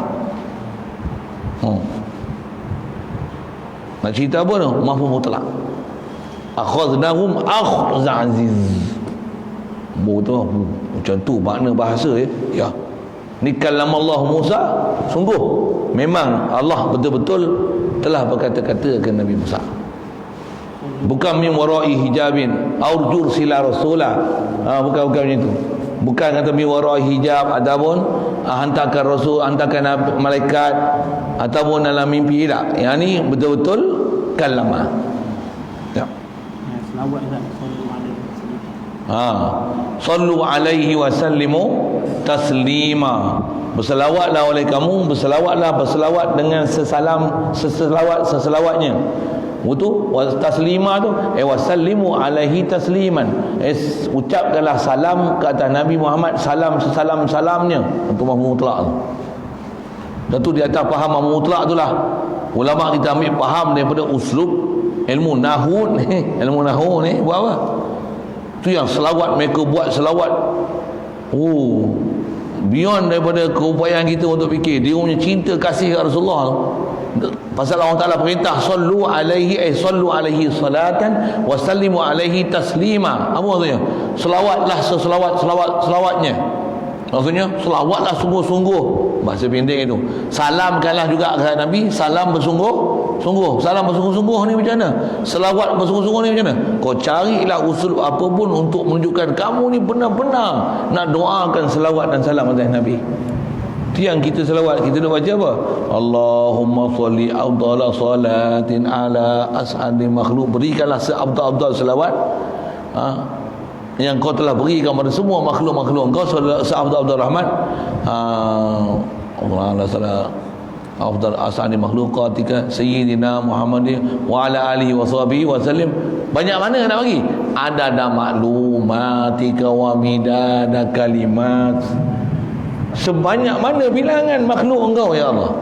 Nak cerita apa tu? Mahfuz mutlak. Akhadnahum akhza aziz. Betul. Macam tu makna bahasa ya. Ya. Ni kalam Allah Musa, sungguh memang Allah betul-betul telah berkata-kata ke Nabi Musa. Bukan min wara'i hijabin aurjur sila rasulah. Bukan macam tu. Bukan kata min wara'i hijab ataupun hantarkan rasul, hantarkan malaikat ataupun dalam mimpi, tak. Yang ni betul-betul kalamah. Ya. Selawat kan, sallu alaihi wa sallimu taslima. Berselawatlah oleh kamu, berselawat dengan seselawatnya. Itu taslima tu wasallimu alaihi tasliman. Ucapkanlah salam ke atas Nabi Muhammad, salamnya. Itu mahfuz mutlak tu. Dan tu di atas faham mahfuz mutlak tu lah ulama kita ambil faham daripada uslub ilmu nahwu ni buat apa? Tu yang selawat, mereka buat selawat beyond daripada keupayaan kita untuk fikir. Dia punya cinta kasih ke Rasulullah. Pasal Allah Ta'ala perintah sallu alaihi salatan wa sallimu alaihi taslima. Apa maksudnya? Selawatlah selawatnya. Maksudnya selawatlah sungguh-sungguh. Bahasa pendek itu. Salamkanlah juga kepada Nabi, salam bersungguh-sungguh. Salam bersungguh-sungguh ni macam mana? Selawat bersungguh-sungguh ni macam mana? Kau carilah usul apa pun untuk menunjukkan kamu ni benar-benar nak doakan selawat dan salam atas Nabi. Itu yang kita selawat. Kita nak baca apa? Allahumma salli afdala salatin ala as'adi makhluk. Berikanlah seabdal-abdal selawat yang kau telah berikan kepada semua makhluk-makhluk engkau, seabdal-abdal rahmat. Allah salam afdal as'adi makhluqatika sayyidina Muhammadin wa ala alihi wa sahbihi wa sallim. Banyak mana nak bagi? Adada maklumatika wa midada kalimat. Sebanyak mana bilangan makhluk engkau ya Allah.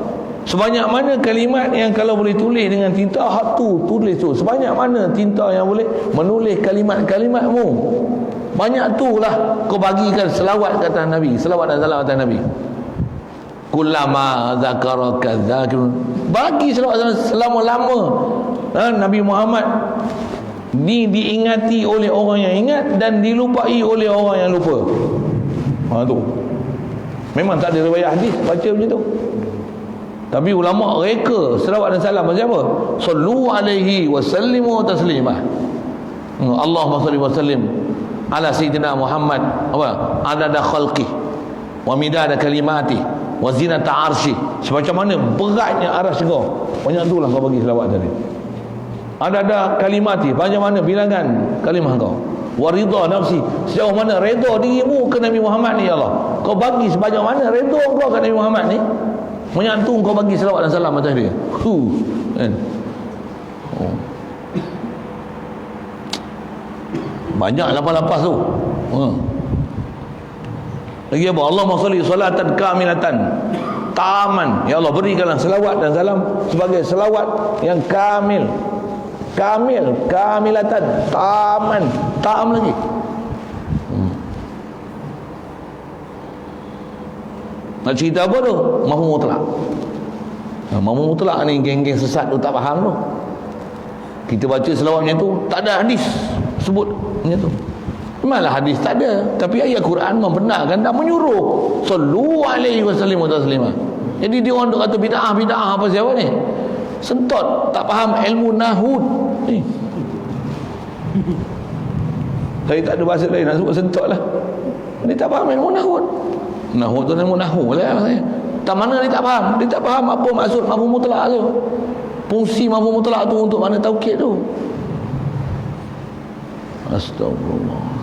Sebanyak mana kalimat yang kalau boleh tulis dengan tinta, hak tu tulis tu. Sebanyak mana tinta yang boleh menulis kalimat-kalimatmu. Banyak tu lah kau bagikan selawat kata Nabi, selawat dan salam kata Nabi. Kullama zakaraka zakirun. Bagi selawat selama-lama. Nabi Muhammad ni diingati oleh orang yang ingat dan dilupai oleh orang yang lupa. Tu. Memang tak ada riwayat hadis baca macam tu. Tapi ulama reka selawat dan salam macam apa? Sallu alaihi wa sallimu taslima. Allahumma salli wa sallim ala sayyidina Muhammad apa? Adada khalqi wa midada kalimati wa zinata arsy. Semacam mana beratnya arsy kau. Banyak itulah kau bagi selawat tadi. Adada kalimati, banyak mana bilangan kalimah kau. Wa ridha nafsi, sejauh mana redha dirimu ke Nabi Muhammad ni ya Allah. Kau bagi sebanyak mana redha kau ke Nabi Muhammad ni. Menyatu kau bagi selawat dan salam atas dia. Kan? Banyak lapas-lapas tu. Lagi apa? Allahumma sholli salatan kamilatan taman. Ya Allah, berikanlah selawat dan salam sebagai selawat yang kamil. Kamilatan taman, tam lagi. Nak cerita apa tu? Mahfuz mutlak. Mahfuz mutlak ni geng-geng sesat tu tak faham tu. Kita baca selawat macam tu, tak ada hadis sebut macam tu. Malah hadis tak ada, tapi ayat Quran membenarkan dan menyuruh sallu alaihi wasallam wa taslima. Jadi dia orang duk kata bid'ah apa siapa ni? Sentot, tak faham ilmu nahwu ni. Saya tak ada bahasa lain nak sebut sentot lah. Dia tak faham ilmu nahwu. Nahwu tu ilmu nahwu lah saya. Tak mana dia tak faham. Dia tak faham apa maksud mafhum mutlak tu. Fungsi mafhum mutlak tu untuk mana taukid tu. Astagfirullah.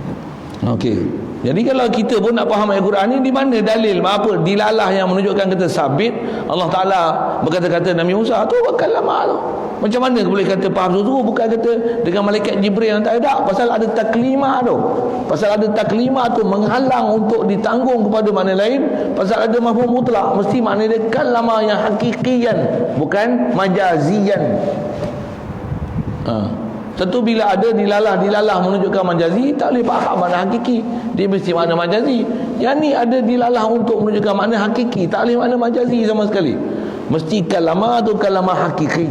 Okey. Jadi kalau kita pun nak faham ayat Quran ni, di mana dalil apa dilalah yang menunjukkan kita sabit Allah Taala berkata-kata Nabi Musa tu bakal lama tu. Macam mana boleh kata faham tu? Bukan kata dengan malaikat Jibril yang tak ada, pasal ada taklimah tu. Pasal ada taklimah tu menghalang untuk ditanggung kepada mana lain. Pasal ada mafhum mutlak, mesti makna dia kalamah yang hakikian, bukan majazian. Tentu bila ada dilalah menunjukkan majazi, tak boleh faham makna hakiki, dia mesti makna majazi. Yang ni ada dilalah untuk menunjukkan makna hakiki, tak boleh makna majazi sama sekali. Mesti kalamah tu kalamah hakiki.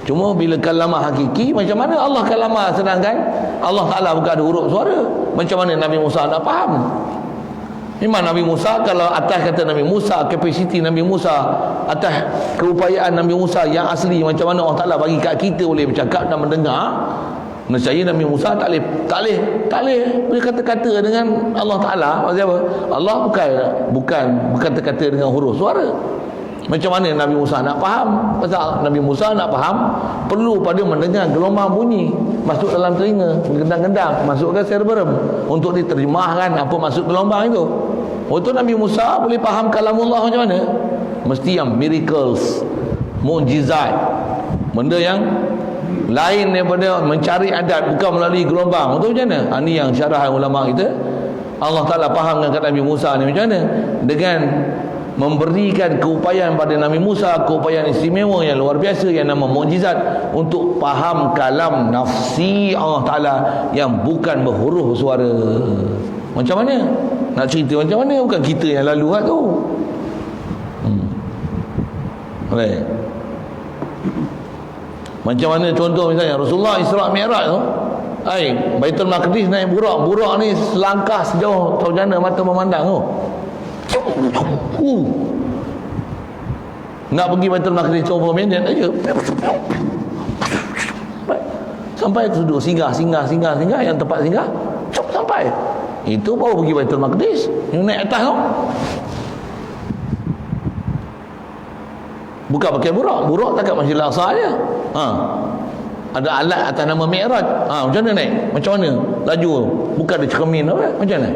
Cuma bila kalamah hakiki, macam mana Allah kalamah sedangkan Allah Ta'ala bukan ada huruf suara? Macam mana Nabi Musa nak faham? Memang Nabi Musa, kalau atas kata Nabi Musa, kapasiti Nabi Musa, atas keupayaan Nabi Musa yang asli, macam mana Allah Ta'ala bagi kat kita boleh bercakap dan mendengar. Nescaya Nabi Musa tak boleh berkata-kata dengan Allah Ta'ala. Maksud apa? Allah bukan berkata-kata dengan huruf suara. Macam mana Nabi Musa nak faham? Pasal Nabi Musa nak faham perlu pada mendengar gelombang bunyi masuk dalam telinga, gendang-gendang, masuk ke cerebrum untuk diterjemahkan apa maksud gelombang itu. Untuk Nabi Musa boleh faham kalamullah macam mana? Mesti yang miracles, mukjizat, benda yang lain daripada mencari adat, bukan melalui gelombang. Itu macam mana? Ini yang syarah ulama kita. Allah Ta'ala fahamkan kat Nabi Musa ni macam mana? Dengan memberikan keupayaan pada Nabi Musa, keupayaan istimewa yang luar biasa yang nama mukjizat untuk faham kalam nafsi Allah Ta'ala yang bukan berhuruf suara. Macam mana? Nak cerita macam mana? Bukan kita yang lalu tu. Boleh. Macam mana contoh misalnya Rasulullah Isra' Mi'raj tu, Baitul Maqdis naik burak ni selangkah sejauh tahu jana mata memandang tu. Nak pergi Baitul Maqdis 20 minit aja. Sampai duduk singgah yang tempat singgah, sampai. Itu baru pergi Baitul Maqdis. Yang naik atas tu. Bukan pakai burak takat Masjidil Aqsa aja. Ada alat atas nama Mi'raj. Macam mana naik? Macam mana? Laju. Bukan ada cermin apa? Macam mana?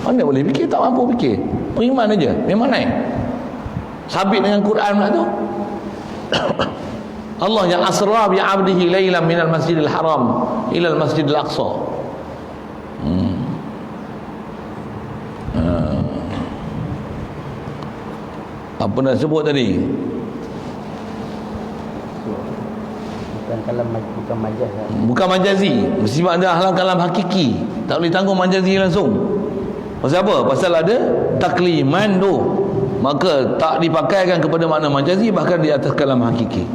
Mana boleh fikir? Tak mampu fikir. Beriman aja. Memang naik. Sabit dengan Quran pula tu. Allah yang asra bi 'abdihi lailan minal masjidil haram ila al masjidil aqsa. Apa nak sebut tadi? Bukan majaz. Bukan majazi. Mesti ada halang kalam hakiki. Tak boleh tanggung majazi langsung. Pasal apa? Pasal ada takliman tu. Maka tak dipakaikan kepada makna majazi, bahkan di atas kalam hakiki.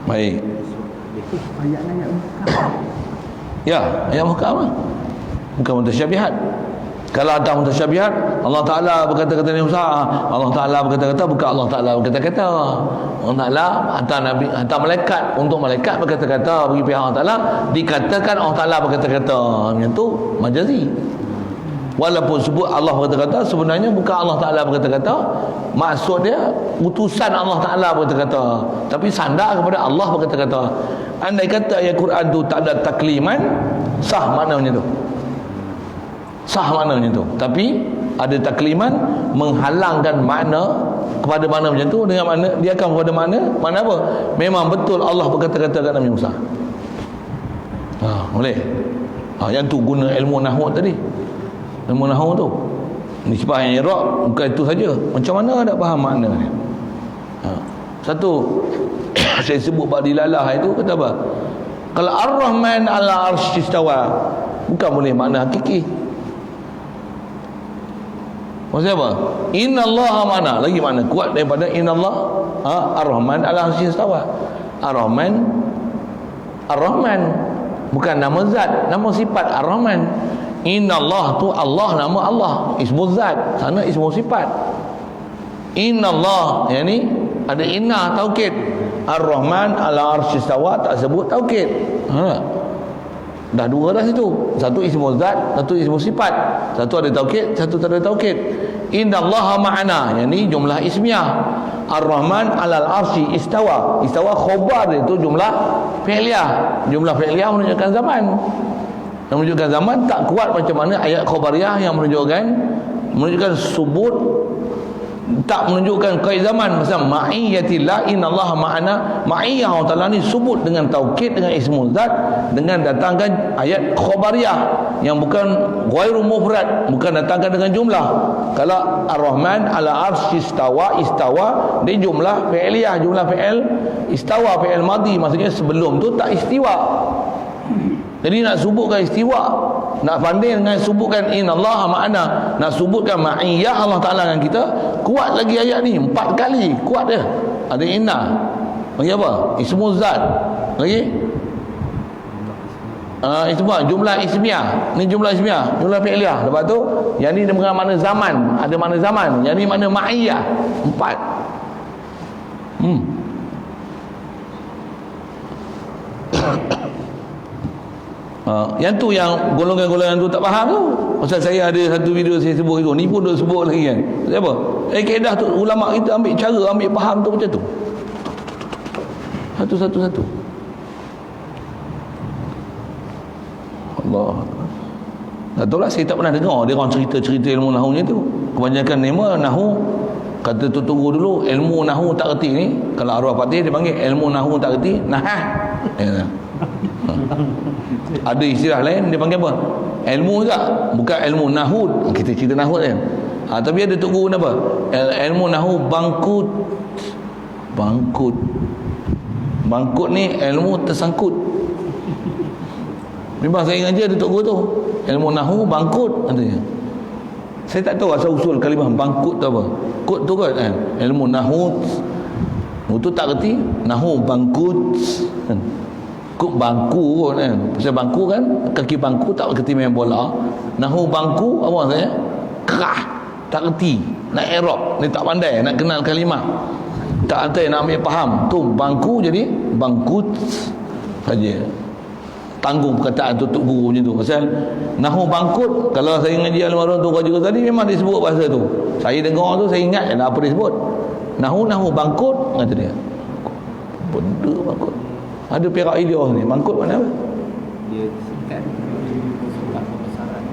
Baik. Ayat-ayat muhkam. Ya, ayat muhkam lah. Bukan mutasyabihat. Kalau ada mutasyabihat, Allah Ta'ala berkata-kata Nabi Musa, Allah Ta'ala berkata-kata, bukan Allah Ta'ala berkata-kata. Allah Ta'ala hantar malaikat untuk malaikat berkata-kata bagi pihak Allah Ta'ala, dikatakan Allah Ta'ala berkata-kata. Yang tu majazi. Walaupun sebut Allah berkata-kata, sebenarnya bukan Allah Ta'ala berkata-kata, maksud dia utusan Allah Ta'ala berkata-kata, tapi sandar kepada Allah berkata-kata. Andai kata ayat Quran tu tak ada takliman, sah maknanya tu. Sah maknanya tu. Tapi ada takliman menghalangkan makna kepada makna macam tu, dengan makna dia akan kepada makna apa? Memang betul Allah berkata-kata kat Nabi Musa. Boleh. Yang tu guna ilmu nahwu tadi. Ilmu nahwu tu. Nisbah yang i'rab bukan itu saja. Macam mana nak faham makna dia? Satu saya sebut bab dilalah itu kata apa? Kalau Ar-Rahman 'ala arsy istawa, bukan boleh makna hakiki. Maksudnya apa? Innallaha mana? Lagi mana kuat daripada innallah? Ar-Rahman al-Arsy istawa. Ar-Rahman bukan nama zat, nama sifat Ar-Rahman. Innallah tu Allah, nama Allah, ismu zat, sana ismu sifat. Innallah, yang ni ada inna taukid. Ar-Rahman al-Arsy istawa tak sebut taukid. Dah dua dah situ. Satu ismu zat, satu ismu sifat. Satu ada taukid, satu tak ada taukid. Innallaha ma'ana, yang ni jumlah ismiyah. Ar-Rahman alal arsy istawa. Istawa khabar itu jumlah fi'liyah. Jumlah fi'liyah menunjukkan zaman. Yang menunjukkan zaman tak kuat macam mana ayat khabariyah yang menunjukkan subut, tak menunjukkan kait zaman. Macam ma'iyyatillah, innallaha ma'ana. Ma'iyyah Allah Ta'ala ni subut dengan taukid, dengan ismu zat, dengan datangkan ayat khabariyah yang bukan ghairu mufrad, bukan datangkan dengan jumlah. Kalau Ar-Rahman ala arsy istawa, dia jumlah fi'liyah, jumlah fi'il istawa, fi'il madhi, maksudnya sebelum tu tak istiwa. Jadi nak sebutkan istiwa, nak banding dengan sebutkan innallaha ma'ana, nak sebutkan ma'iyyah Allah Ta'ala dengan kita, kuat lagi ayat ni 4 kali, kuat dia. Ada inna, lagi apa? Ismu zat, lagi ismu jumlah ismiyah. Ni jumlah ismiyah, jumlah fi'liyah. Lepas tu yang ni dengan makna zaman, ada makna zaman. Yang ni makna ma'iyyah, 4. Yang tu yang golongan-golongan tu tak faham tu. Pasal saya ada satu video saya sebut itu, ni pun dah sebut lagi kan. Siapa? Kaedah tu ulama kita ambil cara, ambil faham tu macam tu. Satu-satu. Allah. Tak tahu lah, saya tak pernah dengar dia orang cerita-cerita ilmu nahu ni tu. Kebanyakan nama nahu kata tu tunggu dulu, ilmu nahu tak reti ni. Kalau arwah patih dia panggil ilmu nahu tak reti, nahah. Ada istilah lain dia panggil apa? Ilmu tak? Bukan ilmu nahud. Kita cerita nahud kan. Tapi ada tok guru apa? Ilmu nahu bangkut. Bangkut ni ilmu tersangkut. Memang saya ngaji ada tok guru tu. Ilmu nahu bangkut katanya. Saya tak tahu asal usul kalimah bangkut tu apa. Kut tu kan ilmu nahu. Itu tak reti nahu bangkut. Kut bangku kot kan. Pasal bangku kan, kaki bangku tak kerti main bola. Nahu bangku apa maksudnya? Kerah, tak kerti. Nak i'rab, ni tak pandai nak kenal kalimah. Tak ada nak ambil faham. Tu bangku jadi bangkut saja. Tanggung perkataan tutup guru macam tu. Pasal nahu bangkut, kalau saya ngaji almarhum tu juga tadi memang disebut bahasa tu. Saya dengar tu saya ingat apa dia sebut. Nahu bangkut kata dia. Benda bangkut. Ada perak ilyah ni. Bangkut mana apa? Dia sekat kebesaran.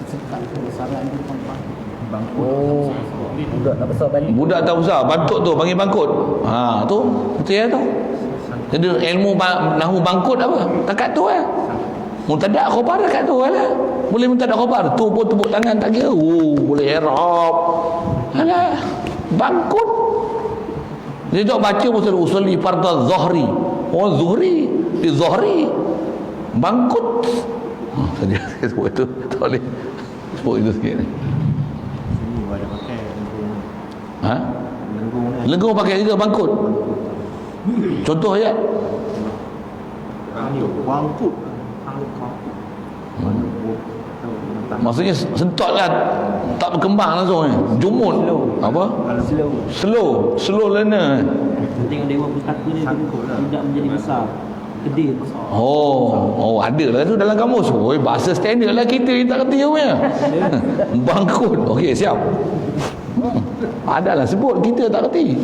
Sekat kebesaran dia bangkut. Budak tak besar balik. Budak tak besar, bangkut tu panggil bangkut. Tu betul ya tu. Jadi ilmu nahu bangkut apa? Takat tu lah. Muntadak khabar dekat tu lah. Boleh muntadak khabar. Tu pun tepuk tangan tak kira. Boleh i'rab. Alah, bangkut. Dia tak baca usul fardhu zuhri. Zuhri, di zuhri. Bangkut. Saja saya sebut itu. Tak boleh sebut itu sikit ni. Sini ada pakai lenggong. Lenggong pakai juga bangkut. Contoh ayat. Bangkut. Maksudnya sentot lah, tak berkembang langsung ni. Jumut. Apa? Slow learner. Tengok dewa pustaka dia tidak menjadi besar. Gede besar. Ada lah tu dalam kamus. Bahasa standard lah kita ni tak kerti punya. Bangkut. Okey, siap. Adalah sebut kita tak kerti.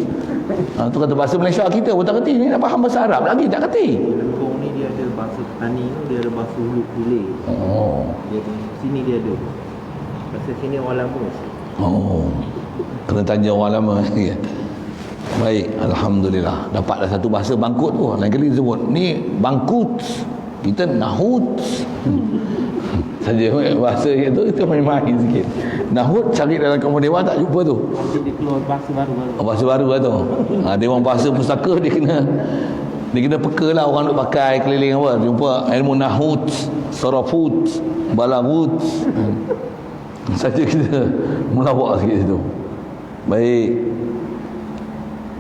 Tu kata bahasa Malaysia kita pun tak kerti. Ni nak faham bahasa Arab lagi tak kerti. Lengkong ni dia ada bahasa petani tu, dia ada bahasa hulu hilir. Dia sini dia ada. Bahasa sini orang lama. Kena tanya orang lama. Baik, alhamdulillah. Dapatlah satu bahasa bangkut tu. Lain kali sebut ni bangkut. Kita nahut. Saja bahasa itu main-main sikit. Nahut cari dalam kamus dewan tak jumpa tu. Dia keluar bahasa baru. Bahasa baru lah tu. Dewan bahasa pustaka dia kena peka lah orang duk pakai keliling apa. Jumpa ilmu nahut, sarafut, balaghut. Saja kita melawak sikit situ. Baik.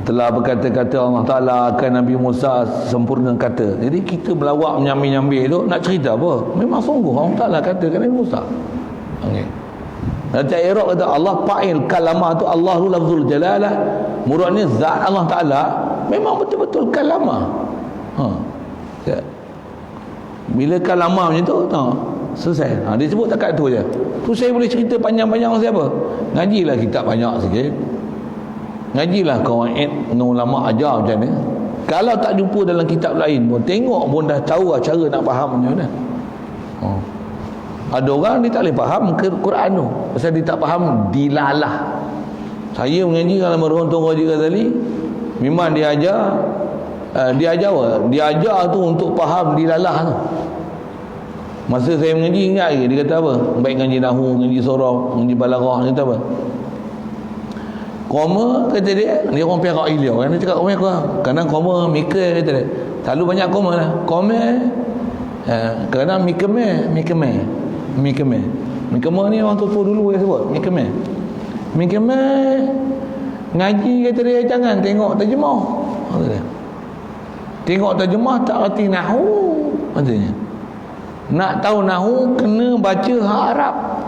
telah berkata-kata Allah Ta'ala akan Nabi Musa sempurna kata. Jadi kita melawak menyambil-nyambil tu nak cerita apa? Memang sungguh Allah Ta'ala katakan Nabi Musa. Okay. Nanti Iraq kata Allah fa'il kalamah tu, Allah tu lafzul jalalah, muradnya zat Allah Ta'ala, memang betul-betul kalamah. Bila kalamah macam tu, selesai. Dia sebut takat tu je. Tu saya boleh cerita panjang-panjang siapa? Ngajilah kitab banyak sikit. Ngajilah kawaid dengan ulama ajar macam ni. Kalau tak jumpa dalam kitab lain pun, tengok pun dah tahu cara nak faham macam mana. Ada orang dia tak boleh faham Quran tu pasal dia tak faham dilalah. Saya mengaji dalam Marhum Tun Haji Ghazali, memang dia ajar tu untuk faham dilalah tu. Masa saya mengaji, ingat ke dia kata apa? Baik ngaji nahwu, ngaji sorah, ngaji balaghah, dia kata apa? Koma, kata dia orang perak ilia kan, dia cakap koma aku kadang koma mikir, kata dia terlalu banyak koma lah, koma kadang mikeme ni orang tua dulu dia sebut mikeme ngaji, kata dia jangan tengok terjemah, kata dia tengok terjemah tak erti nahwu, katanya nak tahu nahwu kena baca Arab,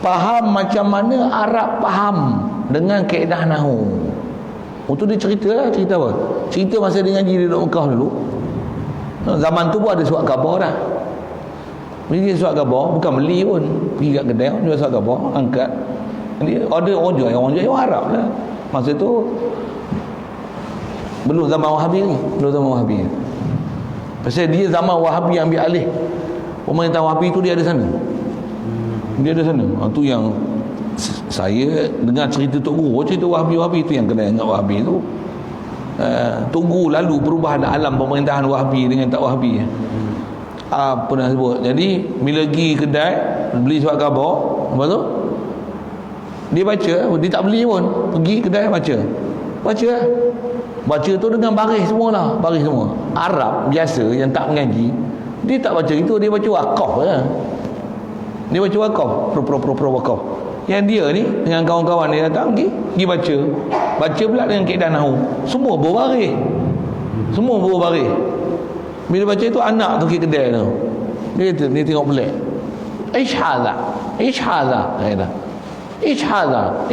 faham macam mana Arab faham dengan kaedah nahwu. Itu dia cerita apa? Cerita masa dia ngaji di Mekah dulu. Zaman tu pun ada surat khabar dah. Bila dia surat khabar, bukan beli pun, pergi kat kedai jual surat khabar, angkat. Dia order orang jual Arab lah. Masa tu belum zaman Wahabi. Pasal dia zaman Wahabi ambil alih pemerintah Wahabi tu, dia ada sana. Tu yang saya dengar cerita Tok Guru, cerita Wahabi tu yang kena ingat Wahabi tu. Tok Guru lalu perubahan alam pemerintahan Wahabi dengan tak Wahabi. Apa nak sebut? Jadi bila pergi kedai beli surat khabar, apa tu? Dia baca, dia tak beli pun, pergi kedai baca tu dengan baris semua. Arab biasa yang tak mengaji, dia tak baca itu, dia baca wakaf je. Dia baca wakaf, pro wakaf. Yang dia ni dengan kawan-kawan dia datang pergi baca pula dengan kaedah nahwu, semua berbaris. Bila baca itu, anak tu pergi kedai tu, dia tengok pelik, ish hadha ni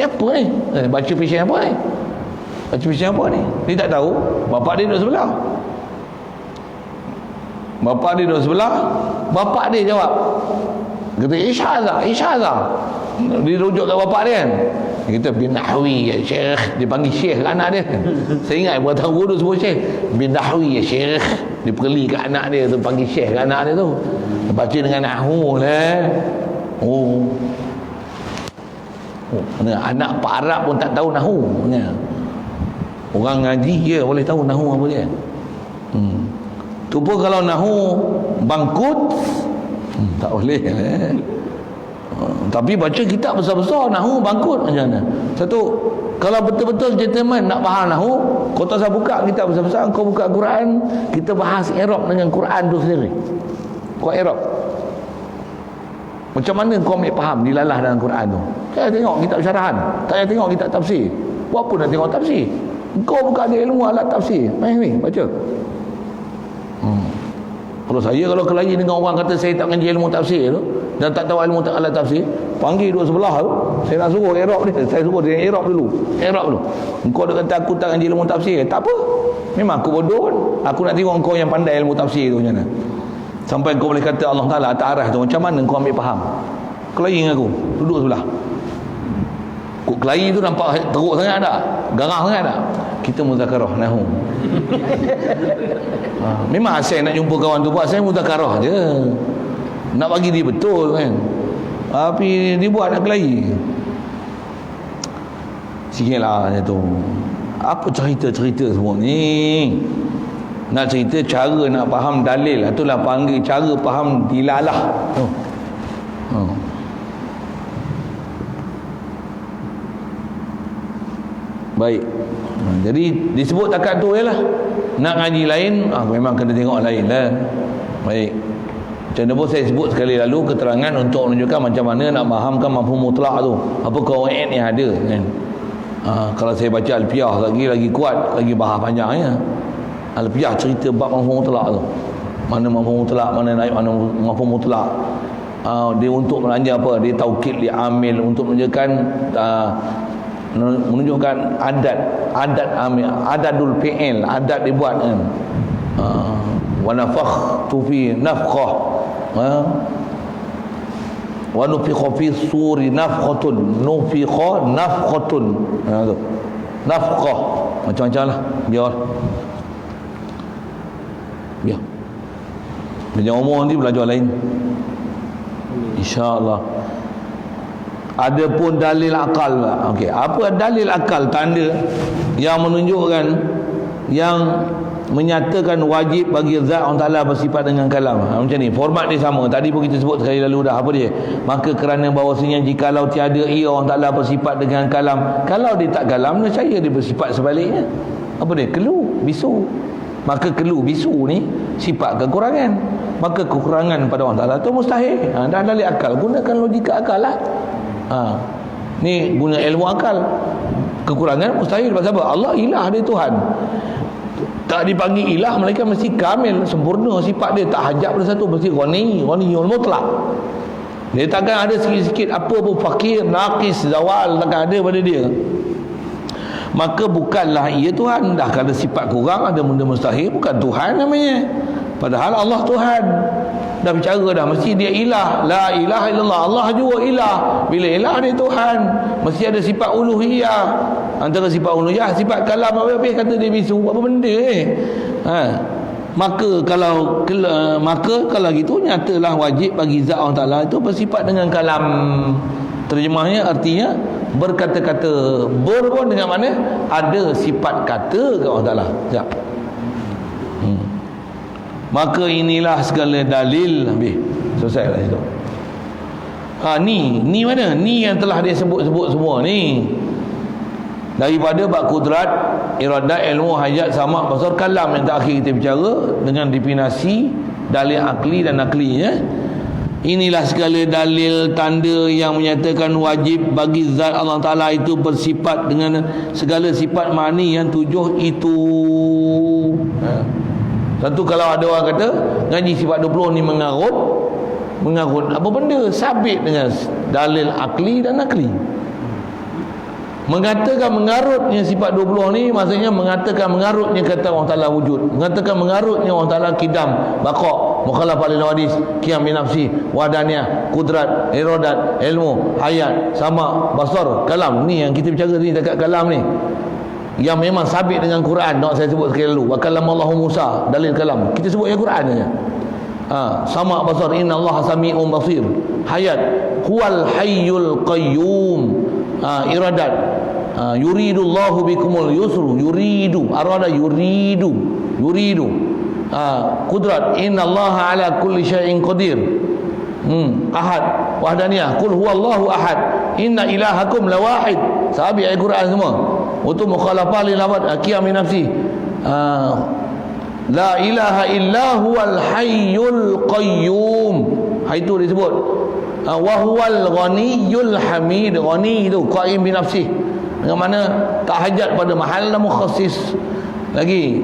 apa ni, baca pisang apa ni, dia tak tahu. Bapak dia duduk sebelah, bapak dia jawab, kata ish hadha. Dia rujuk kat bapak dia kan, dia kata bin nahwi ya syekh, dia panggil syekh kat anak dia. Saya ingat bertahun guru sebut syekh, bin nahwi ya syekh, dia perli kat anak dia tu, panggil syekh kat anak dia tu, dia baca dengan nahwu lah. Anak Pak Arab pun tak tahu nahwu. Orang ngaji dia boleh tahu nahwu apa dia. Tu pun kalau nahwu bangkut tak boleh. Tapi baca kitab besar-besar nahwu bangkut macam mana? Satu, kalau betul-betul gentleman nak faham nahwu, kau tak usah buka kitab besar-besar, kau buka Quran, kita bahas Arab dengan Quran tu sendiri. Kau Arab macam mana kau ambil faham dilalah dalam Quran tu? Saya tengok kitab syarahan, tak payah tengok kitab tafsir. Buat apa nak tengok tafsir? Kau buka ada ilmu alat tafsir, main baca. Kalau saya kelahi dengan orang kata saya tak mengaji ilmu tafsir tu dan tak tahu ilmu alat tafsir, panggil dua sebelah tu, saya nak suruh Arab dia, saya suruh dia Arab dulu. Engkau dah kata aku tak mengaji ilmu tafsir, tak apa, memang aku bodoh pun, aku nak tengok engkau yang pandai ilmu tafsir tu macam mana, sampai kau boleh kata Allah Ta'ala atas arah tu, macam mana kau ambil faham. Kelahi dengan aku, duduk sebelah. Kok kelahi tu nampak teruk sangat tak? Garang sangat tak? Kita muzakarah nahwu. Memang saya nak jumpa kawan tu buat, saya muzakarah je, nak bagi dia betul kan. Tapi dia buat nak kelahi sikitlah macam tu. Apa cerita-cerita semua ni? Nak cerita cara nak faham dalil, itulah panggil cara faham dilalah. Baik. Jadi disebut takat tu ialah nak ngaji lain, memang kena tengok lain lah. Baik. Macam mana pun saya sebut sekali lalu keterangan untuk menunjukkan macam mana nak fahamkan mafhum mutlak tu, apa kawaid yang ada kan. Kalau saya baca Alfiyah lagi kuat, lagi bahas panjangnya. Alfiyah cerita bab mafhum mutlak tu. Mana mafhum mutlak, mana naib, mana mafhum mutlak. Dia untuk melanja apa? Dia taukid, dia amil untuk menunjukkan adat amil, adadul fi'il, adat dibuat kan. Wa nafakhtu fi nafkhah. Wa nufikha fi suri nafkhatun, nufikha nafkhatun. Tu. Nafkhah macam-macam lah. Biar Belajar umur nanti belajar lain, InsyaAllah. Ada pun dalil akal. Okey, apa dalil akal? Tanda yang menunjukkan, yang menyatakan wajib bagi zat Allah Ta'ala bersifat dengan kalam. Macam ni, format dia sama. Tadi pun kita sebut sekali lalu dah. Apa dia? Maka kerana bahawasanya jikalau tiada ia Allah Ta'ala bersifat dengan kalam, kalau dia tak kalam, nescaya dia bersifat sebaliknya. Apa dia? Kelu, bisu. Maka kelu, bisu ni sifat kekurangan. Maka kekurangan pada Allah Ta'ala itu mustahil. Dah dalil akal. Gunakan logika akal lah. Ni guna ilmu akal. Kekurangan mustahil. Sebab apa? Allah ilah, dia Tuhan. Tak dipanggil ilah, mereka mesti kamil, sempurna sifat dia, tak hajat pada satu, mesti ghaniyul mutlaq. Dia takkan ada sikit-sikit apa pun fakir, naqis, zawal, takkan ada pada dia. Maka bukanlah ia Tuhan. Dah kalau sifat kurang, ada benda mustahil, bukan Tuhan namanya. Padahal Allah Tuhan. Dah bicara dah, mesti dia ilah. La ilaha illallah, Allah juga ilah. Bila ilah dia Tuhan, mesti ada sifat uluhiyah. Antara sifat uluhiyah, sifat kalam apa kata dia bisu, apa benda Maka kalau gitu, nyatalah wajib bagi zat Allah Ta'ala itu bersifat dengan kalam. Terjemahnya artinya berkata-kata. Ber pun dengan mana? Ada sifat kata ke Allah Ta'ala. Sekejap. Maka inilah segala dalil. Habis. Selesai lah itu. Ni mana? Ni yang telah dia sebut-sebut semua ni. Daripada bab kudrat, iradat, ilmu, hajat, sama, basar, kalam yang terakhir kita bicara dengan definisi dalil akli dan nakli. Inilah segala dalil tanda yang menyatakan wajib bagi zat Allah Ta'ala itu bersifat dengan segala sifat ma'ni yang 7 itu. Satu, kalau ada orang kata ngaji sifat 20 ni mengarut apa benda? Sabit dengan dalil akli dan nakli. Mengatakan mengarutnya sifat 20 ni, maksudnya mengatakan mengarutnya kata Allah Ta'ala wujud, mengatakan mengarutnya Allah Ta'ala kidam, baqa', mukhalafah lil hadis, qiyam bi nafsi, wahdaniyah, kudrat, iradat, ilmu, hayat, sama, basar, kalam. Ni yang kita bicara ni dekat kalam ni, yang memang sabit dengan Quran. Nak saya sebut sekali lalu, wa kallamallahu Musa, dalil kalam. Kita sebut yang Quran saja. Sama, basar, innallaha sami'un basir, hayat, huwal hayyul qayyum, iradat, yuridullahu bikumul yusru, yuridu, arada yuridu, kudrat, innallaha ala kulli syai'in qadir, ahad, wahdaniyah, qul huwallahu ahad, inna ilahakum lawahid. Sahabat ayat Quran semua. Untuk mukhalafah lil lafaz, qiyam min nafsi, la ilaha illa huwal hayyul qayyum. Itu disebut wa huwal ghaniyul hamid. Ghani itu qaim bi nafsi, dengan mana tak hajat pada mahal dan mukhassis. Lagi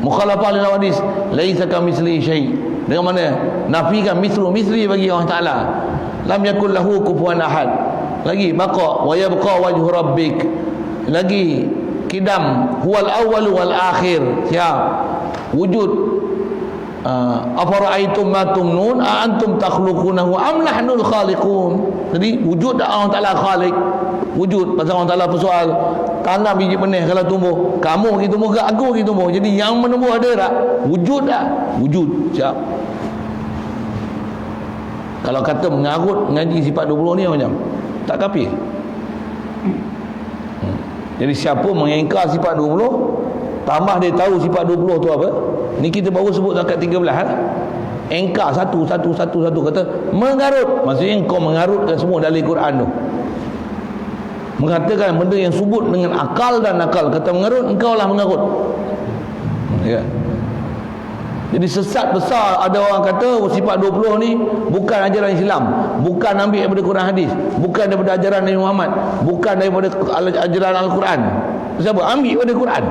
mukhalafah lil hadis, laisa kamitsli syai', dengan mana nafikan misli bagi Allah Ta'ala, lam yakul lahu kufuwan ahad. Lagi baqa wa yabqa wajhu rabbik. Lagi kidam, huwal awwal wal akhir. Siap wujud. Afara'aitum ma tumnun a antum takhluqunahu am nahnul khaliqun. Jadi wujud dah Allah Ta'ala khaliq. Wujud pasal Allah Ta'ala persoal tanam biji benih kalau tumbuh, kamu pergi tumbuh ke aku pergi tumbuh. Jadi yang menumbuh ada tak? Wujud tak? Wujud. Siap. Kalau kata mengarut ngaji sifat 20 ni macam tak kafir. Jadi siapa mengingkar sifat 20, tambah dia tahu sifat 20 tu apa, ni kita baru sebut dekat 13 engkar satu kata mengarut, maksudnya engkau mengarutkan semua dalil Quran tu, mengatakan benda yang subut dengan akal dan nakal. Kata mengarut, engkau lah mengarut, ya. Jadi sesat besar. Ada orang kata sifat 20 ni bukan ajaran Islam, bukan ambil daripada Quran hadis, bukan daripada ajaran Nabi Muhammad, bukan daripada ajaran Al-Quran. Siapa? Ambil daripada Quran.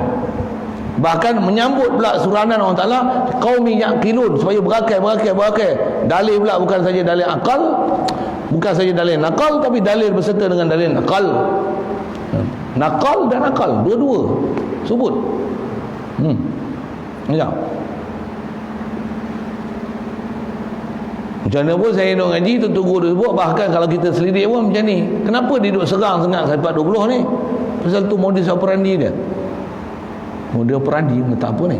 Bahkan menyambut pula suranan Allah Ta'ala, qaumi yaqilun, supaya berakal. Dalil pula bukan saja dalil akal, bukan saja dalil nakal, tapi dalil berserta dengan dalil nakal. Nakal dan akal, dua-dua sebut. Ya. Macam mana pun saya duduk ngaji, tertunggu dia sebut. Bahkan kalau kita selidik pun macam ni. Kenapa dia duduk serang sangat sifat 20 ni? Pasal tu modus operandi dia. Modus operandi tak apa ni.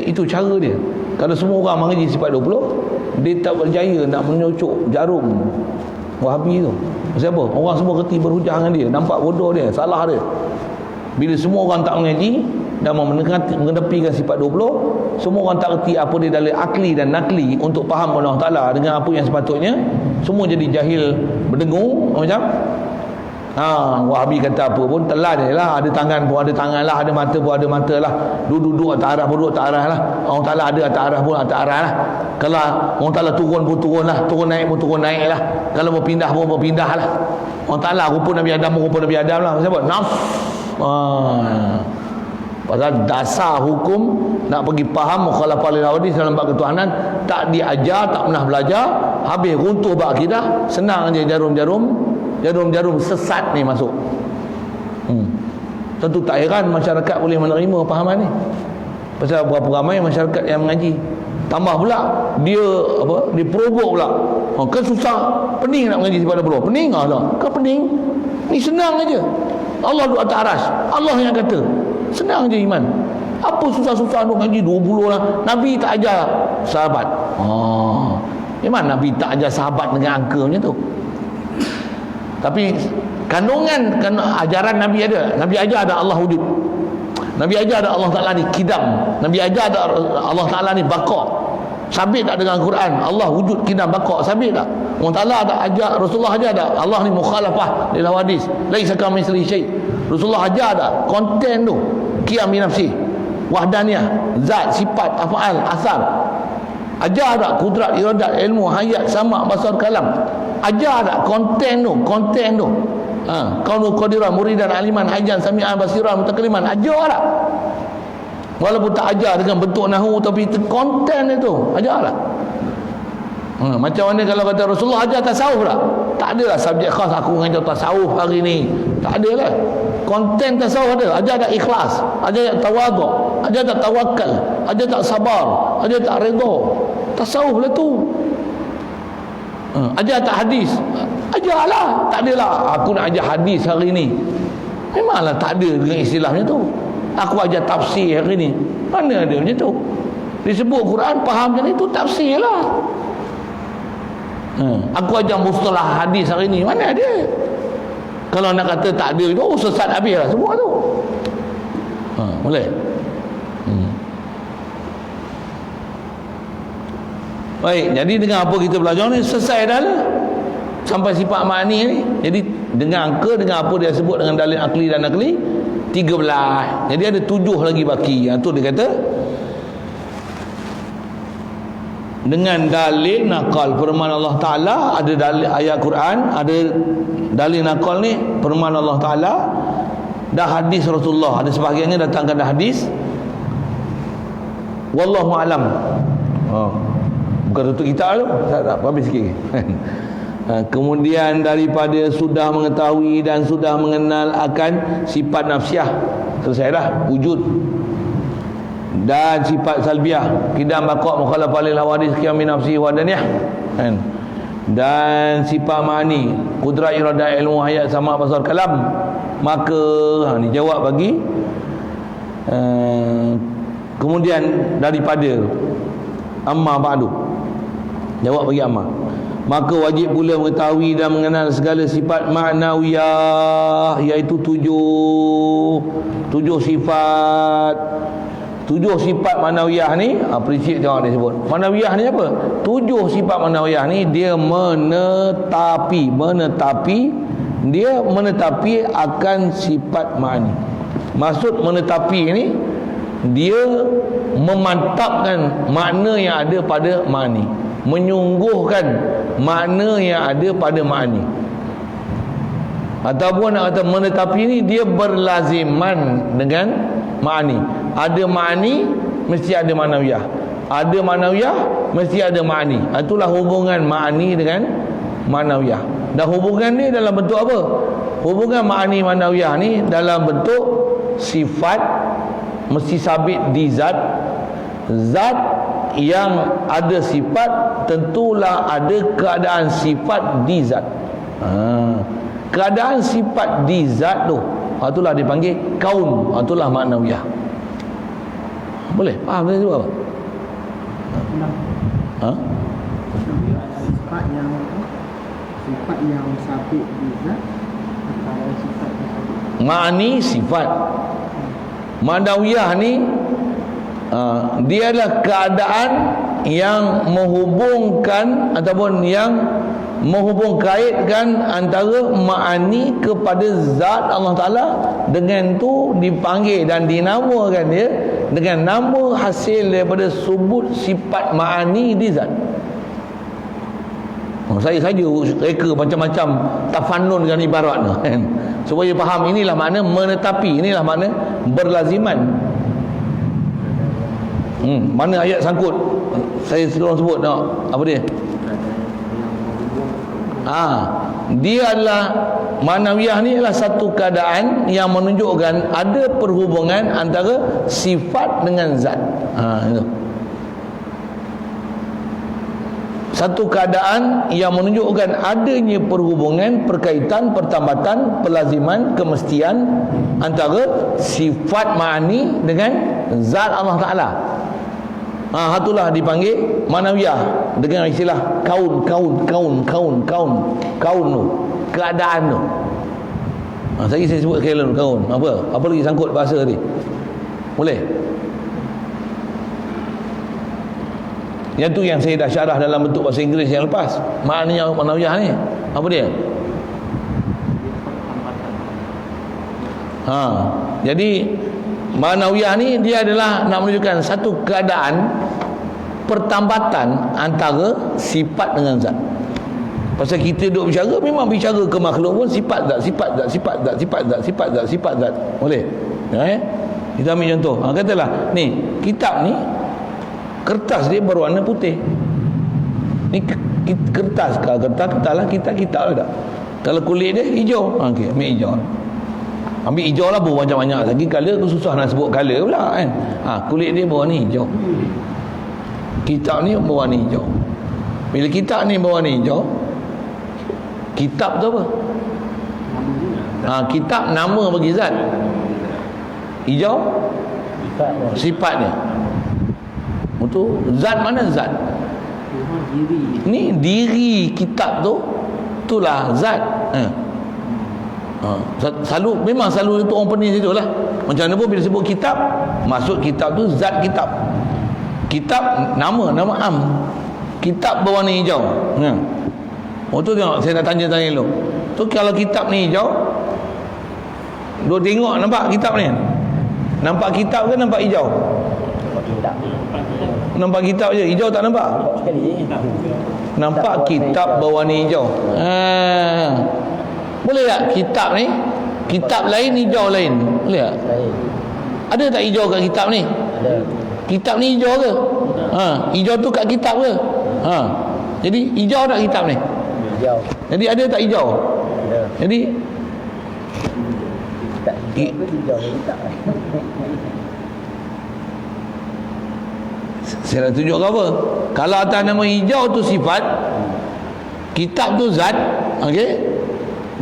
Itu cara dia. Kalau semua orang mengaji sifat 20, dia tak berjaya nak menyocok jarum Wahabi tu. Siapa? Orang semua reti berhujah dengan dia, nampak bodoh dia, salah dia. Bila semua orang tak mengaji dan mengedepikan sifat 20, semua orang tak reti apa dia dalil akli dan nakli untuk faham Allah Ta'ala dengan apa yang sepatutnya. Semua jadi jahil berdengung macam Wahabi kata apa pun telan je lah. Ada tangan pun ada tangan lah, ada mata pun ada mata lah, duduk atas arah pun duduk atas arah lah. Allah Ta'ala ada atas arah pun atas arah lah. Kalau Allah Ta'ala turun pun turun lah, turun naik pun turun naik lah. Kalau berpindah pun berpindah lah. Allah Ta'ala rupa Nabi Adam pun rupa Nabi Adam lah. Siapa? Nafs. Pasal dasar hukum nak pergi faham mukhalafah lil hadis dalam bab ketuhanan tak diajar, tak pernah belajar, habis runtuh bab akidah, senang je jarum sesat ni masuk. Tentu tak heran masyarakat boleh menerima fahaman ni. Pasal berapa ramai masyarakat yang mengaji. Tambah pula dia provok pula. Kan susah, pening nak mengaji sifat 20. Pening lah. Kan pening. Ni senang aja. Allah duduk atas aras. Allah yang kata. Senang je iman. Apa susah-susah nak ngaji 20 lah. Nabi tak ajar sahabat. Memang Nabi tak ajar sahabat dengan angka macam tu. Tapi kandungan ajaran Nabi ada. Nabi ajar ada Allah wujud. Nabi ajar ada Allah Ta'ala ni kidam. Nabi ajar ada Allah Ta'ala ni baqa'. Sabit tak dengan Quran? Allah wujud kidam baqa'. Sabit tak? Allah Ta'ala ada ajar, Rasulullah ajar ada Allah ni mukhalafah lil hadis. Laisa kamitslihi syai'. Rasulullah ajar ada konten tu. Qiyam bi nafsi. Wahdaniyah, zat, sifat, af'al, asar. Ajar tak kudrat, iradat, ilmu, hayat, sama, basar, kalam. Ajar tak konten tu. Kaunu qadiran, muridan, aliman, hajan, sami'an, basiran, mutakaliman. Ajar tak? Walaupun tak ajar dengan bentuk nahu, tapi konten itu ajar tak? Macam mana kalau kata Rasulullah ajar tasawuf tak? Tak adalah subjek khas aku mengajar tasawuf hari ni. Tak adalah. Konten tasawuf ada. Ajar tak ikhlas, ajar tak tawaduk, ajar tak tawakal, ajar tak sabar, ajar tak redha. Tasawuf lah tu. Ajar tak hadis, ajarlah. Tak adalah aku nak ajar hadis hari ni. Memanglah tak ada dengan istilahnya tu. Aku ajar tafsir hari ni. Mana ada macam tu? Disebut Quran faham macam itu, tafsir lah. Aku ajar mustalah hadis hari ni. Mana ada? Kalau nak kata tak ada itu, sesat habis lah semua tu. Boleh? Baik, jadi dengan apa kita belajar ni selesai dah lah. Sampai sifat ma'ani ni. Jadi dengan angka, dengan apa dia sebut dengan dalil akli dan nakli, 13. Jadi ada 7 lagi baki. Yang tu dia kata dengan dalil nakal firman Allah Ta'ala, ada dalil ayat Quran, ada dalil nakal ni firman Allah Ta'ala, dah hadis Rasulullah, ada sebahagiannya datangkan dah hadis. Wallahu alam. Bukan tutup kitab tu. Tak, habis sikit. Kemudian daripada sudah mengetahui dan sudah mengenal akan sifat nafsiah, selesai dah wujud, dan sifat salbiah, qidam baqa' mukhalafah lil hawadis, qiyam bi nafsi wa daniyah, dan sifat ma'ani, qudrat, iradah, ilmu, hayat, sama, basar, kalam. Maka ni jawab bagi kemudian daripada amma ba'du, jawab bagi amma. Maka wajib pula mengetahui dan mengenal segala sifat ma'nawiyah, iaitu 7 sifat. 7 sifat ma'nawiyah ni, prinsip tengok dia sebut. Ma'nawiyah ni apa? 7 sifat ma'nawiyah ni dia menetapi akan sifat ma'ani. Maksud menetapi ni, dia memantapkan makna yang ada pada ma'ani, menyungguhkan makna yang ada pada ma'ani. Ataupun nak kata menetapi ni dia berlaziman dengan ma'ani. Ada ma'ani mesti ada ma'nawiyah, ada ma'nawiyah mesti ada ma'ani. Itulah hubungan ma'ani dengan ma'nawiyah. Dan hubungan ni dalam bentuk apa? Hubungan ma'ani ma'nawiyah ni dalam bentuk sifat mesti sabit di zat. Zat yang ada sifat tentulah ada keadaan sifat di zat. Keadaan sifat di zat tu, itulah dipanggil kaun, itulah ma'nawiyah. Boleh faham saya juga apa? Sifat yang sabit di zat atau sifat yang sabit ma'ani sifat. Ma'nawiyah ni dia adalah keadaan yang menghubungkan ataupun yang menghubung kaitkan antara ma'ani kepada zat Allah Ta'ala. Dengan tu dipanggil dan dinamakan dia dengan nama hasil daripada subut sifat ma'ani di zat. Saya saja reka macam-macam tafannun dengan ibarat tu kan, supaya faham. Inilah makna menetapi, inilah makna berlaziman. Mana ayat sangkut? Saya tolong sebut tengok apa dia. Dia adalah ma'nawiyah ni adalah satu keadaan yang menunjukkan ada perhubungan antara sifat dengan zat. Itu satu keadaan yang menunjukkan adanya perhubungan, perkaitan, pertambatan, pelaziman, kemestian antara sifat ma'ani dengan zat Allah Ta'ala. Itulah dipanggil ma'nawiyah dengan istilah kaun tu, keadaan tu. Saya sebut kaun. Apa lagi sangkut bahasa tadi? Boleh? Yang tu yang saya dah syarah dalam bentuk bahasa Inggeris yang lepas. Maknanya ma'nawiyah ni apa dia? Jadi ma'nawiyah ni dia adalah nak menunjukkan satu keadaan pertambatan antara sifat dengan zat. Pasal kita duduk bicara, memang bicara ke makhluk pun sifat zat. Boleh? Kita ambil contoh. Katalah ni kitab ni, kertas dia berwarna putih. Ni kertas lah, kitab lah tak. Kalau kulit dia hijau, okey, ambil hijau. Ambil hijau lah, banyak-banyak lagi color tu susah nak sebut color pula kan. Kulit dia berwarna hijau. Kitab ni berwarna hijau. Bila kitab ni berwarna hijau, kitab tu apa? Kitab nama bagi zat. Hijau sifatnya. Itu zat mana zat? Ni diri kitab tu, itulah zat. Memang selalu itu orang pening situ lah. Macam mana pun bila sebut kitab, maksud kitab tu zat kitab. Kitab nama am. Kitab berwarna hijau. Tu tengok, saya nak tanya dulu. Tu kalau kitab ni hijau, duk tengok nampak kitab ni. Nampak kitab ke nampak hijau? Nampak kitab je, hijau tak nampak? Nampak kitab berwarna hijau. Boleh tak kitab ni, kitab lain, hijau lain? Boleh tak? Ada tak hijau kat kitab ni? Ada. Kitab ni hijau ke? Hijau tu kat kitab ke? Jadi hijau tak kitab ni? Hijau. Jadi ada tak hijau? Ada. Jadi kitab hijau ke kitab? Saya nak tunjuk apa? Kalau atas nama hijau tu sifat, kitab tu zat, okey?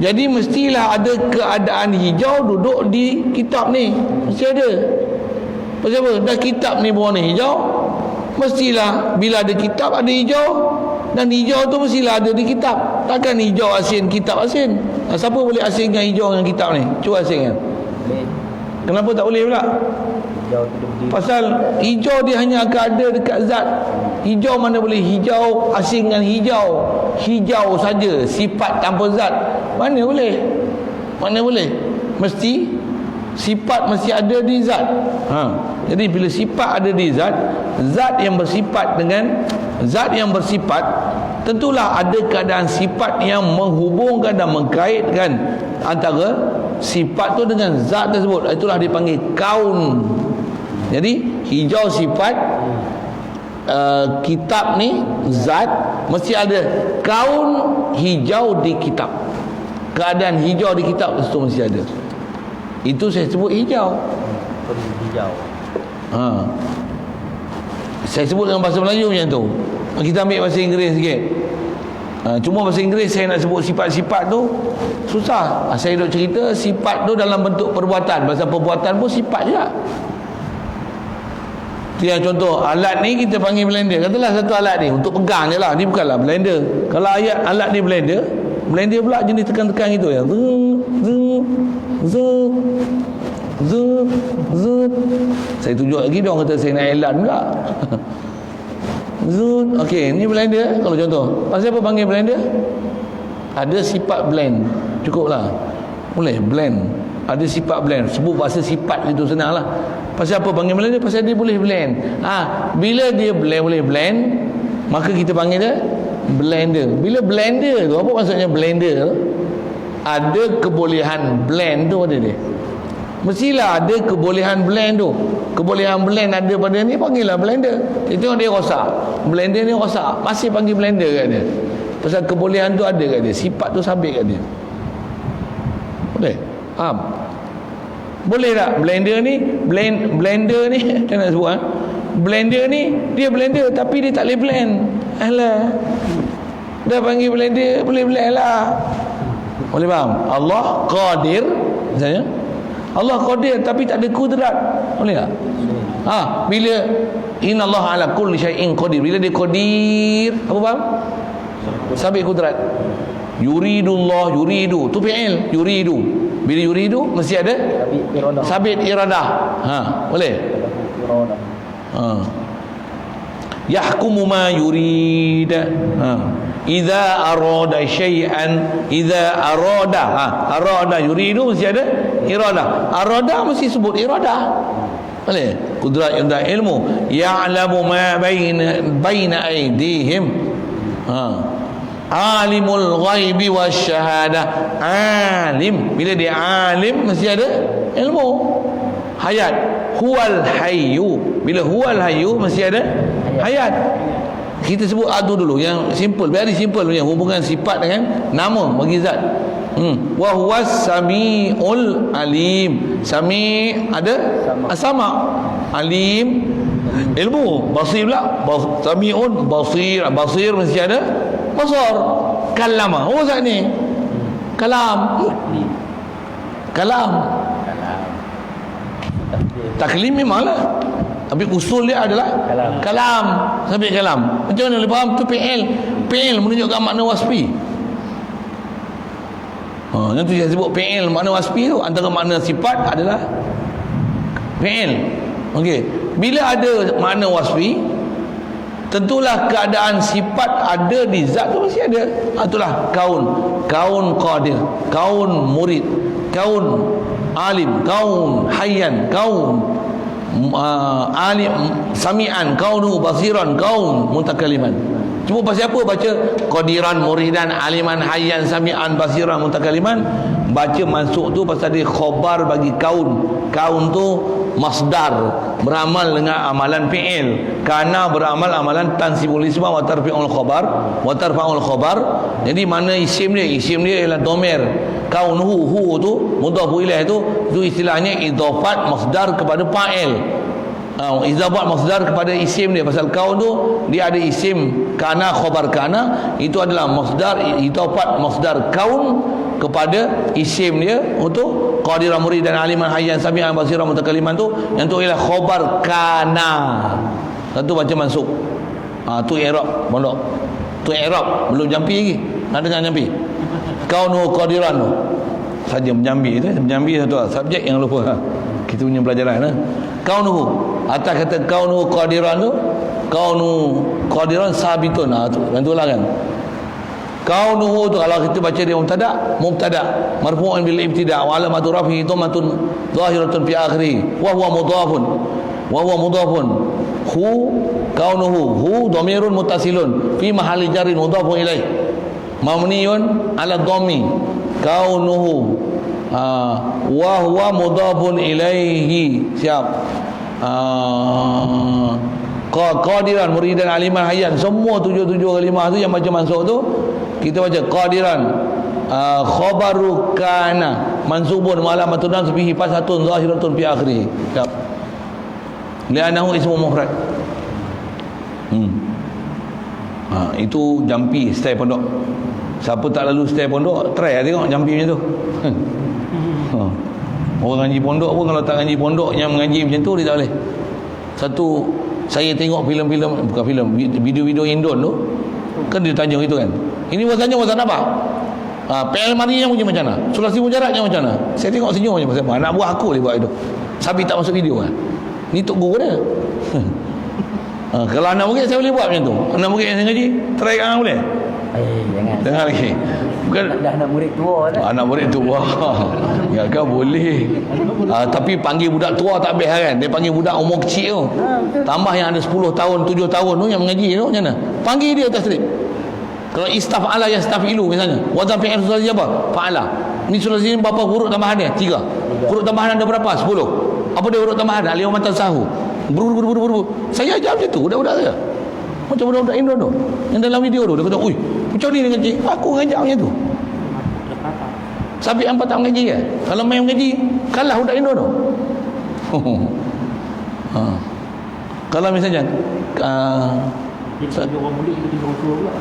Jadi mestilah ada keadaan hijau duduk di kitab ni. Mesti ada. Pasal apa? Dah kitab ni berwarna hijau, mestilah bila ada kitab ada hijau. Dan hijau tu mestilah ada di kitab. Takkan hijau asin, kitab asin. Siapa boleh asingkan hijau dengan kitab ni? Cuba asingkan. Kenapa tak boleh pula? Pasal hijau dia hanya akan ada dekat zat. Hijau mana boleh hijau asing dengan hijau. Hijau saja, sifat tanpa zat. Mana boleh? Mesti Sifat mesti ada di zat. Jadi bila sifat ada di zat, zat yang bersifat dengan zat yang bersifat, tentulah ada keadaan sifat yang menghubungkan dan mengkaitkan antara sifat tu dengan zat tersebut. Itulah dipanggil kaun. Jadi hijau sifat, kitab ni zat, mesti ada kaun hijau di kitab. Keadaan hijau di kitab itu mesti ada. Itu saya sebut hijau. Hijau. Saya sebut dengan bahasa Melayu macam tu. Kita ambil bahasa Inggeris sikit. Cuma bahasa Inggeris saya nak sebut sifat-sifat tu susah. Saya duk cerita sifat tu dalam bentuk perbuatan. Bahasa perbuatan pun sifat juga. Yang contoh, alat ni kita panggil blender. Katalah satu alat ni untuk pegang je lah, ni bukanlah blender. Kalau alat ni blender pula jenis tekan-tekan gitu ya. Saya tunjuk lagi, dia orang kata saya nak elan pula. Okey, ni blender kalau contoh. Pasal apa panggil blender? Ada sifat blend. Cukuplah. Boleh blend. Ada sifat blend. Sebut bahasa sifat itu senanglah. Pasal apa panggil blender? Pasal dia boleh blend. Bila dia boleh blend, maka kita panggil dia blender. Bila blender tu, apa maksudnya blender? Ada kebolehan blend tu pada dia. Mestilah ada kebolehan blend tu. Kebolehan blend ada pada ni, panggillah blender. Kita tengok dia rosak, blender ni rosak, masih panggil blender kat dia. Pasal kebolehan tu ada kat dia, sifat tu sabit kat dia. Boleh? Faham? Boleh tak blender ni blender ni macam nak sebut blender ni dia blender tapi dia tak boleh blend. Alah, dah panggil blender boleh blend lah. Boleh faham? Allah qadir misalnya, Allah qadir tapi tak ada kudrat. Boleh tak? Bila innallaha ala kulli syai'in qadir, bila dia qadir, apa faham? Sabit kudrat. Yuridullah, yuridu tu fi'il, yuridu. Bila yuridu mesti ada sabit iradah. Boleh? Yahkumu ma yurid. Idza arada syai'an, idza arada yuridu mesti ada iradah. Arada mesti sebut iradah. Boleh? Kudrat dan ilmu. Ya'lamu ma baina aydihim. Alimul ghaibi wasyahadah. Alim, bila dia alim mesti ada ilmu. Hayat, huwal hayyu, bila huwal hayyu mesti ada hayat. Kita sebut adu dulu yang simple, very simple punya hubungan sifat dengan nama bagi zat. Wa huwas samiul alim. Sami ada sama, alim ilmu, basir pula, samiun basir, basir mesti ada basar. Kalama, apa zat ni? Kalam. Taklim memanglah, tapi usul dia adalah kalam. Sampai kalam. Macam mana boleh faham tu fi'il? Fi'il menunjukkan makna wasfi. Yang tu saya sebut fi'il makna wasfi tu, antara makna sifat adalah fi'il. Okey. Bila ada makna wasfi, tentulah keadaan sifat ada di zat tu mesti ada. Itulah kaun qadir, kaun murid, kaun alim, kaun hayyan, kaun alim sami'an, kaunu basiran, kaun mutakalliman. Cuma pasal apa baca qadiran, muridan, aliman, hayyan, sami'an, basiran, mutakalliman? Baca masuk tu pasal dia khabar bagi kaun. Kaun tu masdar, beramal dengan amalan fi'il. Kana beramal amalan tansibul isma wa tarfi'ul khabar wa tarfa'ul khabar. Jadi mana isim dia? Isim dia ialah domer. Kaunuhu, hu tu mudhafu ilaih tu istilahnya idhafat masdar kepada fa'il. Idhafat masdar kepada isim dia. Pasal kaun tu dia ada isim kana, khabar kana, itu adalah masdar, idhafat masdar kaun kepada isim dia untuk qadiran, murid dan aliman, hayyan, sami'an, basiran, mutakalliman tu, yang tu ialah khabar kana. Satu baca mansub. Tu i'rab pondok. Tu i'rab belum jampi lagi. Nak dengar jampi? Kaunu qadiran tu. Saja menjambi tu, menjambi satu subjek yang lupa. Kita punya pelajaran Kaunuhu. Atas kata kaunuhu qadiran tu, kaunu qadiran sabitun. Tu tentulah kan. Kaunuhu tu kalau kita baca dia mubtada marfu'un bil ibtida' wa alamatu rafihi dhammatun zahiratun fi akhirih wa huwa mudhafun hu kaunuhu hu dhamirun muttasilun fi mahalli jarrin mudhafun ilaih mamniyun ala dhammi kaunuhu wa huwa mudhafun ilaihi siap qadiran muridan aliman hayyan semua 7 kalimah tu yang baca mansub tu kita baca qadiran khabaru kana mansubun wa alamatun nasbihi fasatun zahiratun fi akhirih siap li'annahu ismu mufrad. Itu jampi style pondok. Siapa tak lalu style pondok try lah tengok jampi macam tu. Orang ngaji pondok pun kalau tak ngaji pondok yang mengaji macam tu dia tak boleh. Satu saya tengok filem-filem bukan filem video-video Indon tu kan dia tanya gitu kan. Ini bahasanya bahasa apa? PL Marinya macam mana? Sulasi mujaradnya macam mana? Saya tengok senyum macam mana? Anak buah aku dia buat itu. Sabi tak masuk video kan. Ni tok guru dia. Kalau anak murid saya boleh buat macam tu. Anak murid yang saya ngaji, try kan boleh? Jangan lagi. Bukan dah anak murid tua dah. Anak murid tua. Ya kan boleh. Tapi panggil budak tua tak habis kan. Dia panggil budak umur kecil tu. Tambah yang ada 10 tahun, 7 tahun tu yang mengaji tu macam mana? Panggil dia tasrif. Kalau istaf'ala ya stafilu misalnya. Wazan fi'il sulasi apa? Fa'ala. Ni sulasi ni berapa huruf tambahan dia? 3. Huruf tambahan ada berapa? 10. Apa dia huruf tambahan? Alif matan sahu. Buru. Saya ajar macam tu budak-budak saya. Macam budak-budak Indon tu. Yang dalam video tu dia kata, "Ui, macam ni dia ngaji." Aku ngajar macam tu. Sabi hampa tak mengaji ke? Kalau main mengaji, kalah budak Indon tu. Kalau misalnya orang muda kita tinggal tua pula.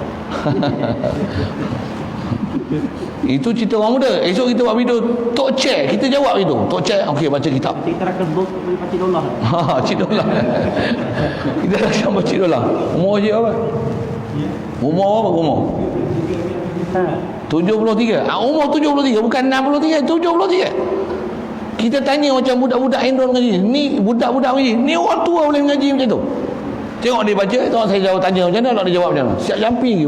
itu cerita orang muda. Esok kita buat video Tok Cek, kita jawab itu. Tok Cek, okey baca kitab. Kita akan baca dolar. Cik Dolar. Kita akan baca Cik Dolar. Umur je apa? Umur apa umur? 73. Umur 73 bukan 63, 73. Kita tanya macam budak-budak Indon ngaji. Ni budak-budak ngaji. Ni orang tua boleh ngaji macam tu. Tengok dia baca, tengok saya jawab tanya macam mana, dia jawab macam mana. Siap jampi lagi.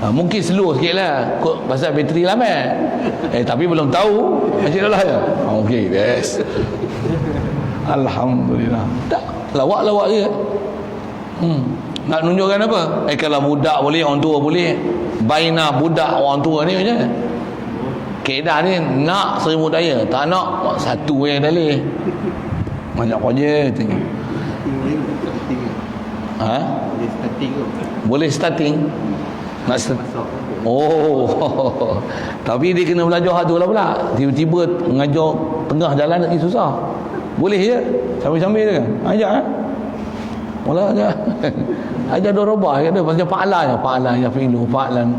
Mungkin slow sikit lah pasal bateri lama. Tapi belum tahu. Macam dah ya. Okey, best. Alhamdulillah. Tak, lawak-lawak je. Nak tunjukkan apa? Kalau budak boleh, orang tua boleh. Baina budak orang tua ni macam mana? Keedah ni nak seribu daya, tak nak satu yang dalih. Banyak je tengok. Boleh starting. Nak oh. Tapi dia kena belajar tu lah pula. Tiba-tiba mengajar tengah jalan lagi susah. Boleh je. Sambil-sambil je kan. Ajak kan. Mula aja. Ajar dorobah dia pasal fa'ala ya fi'lu fa'lan.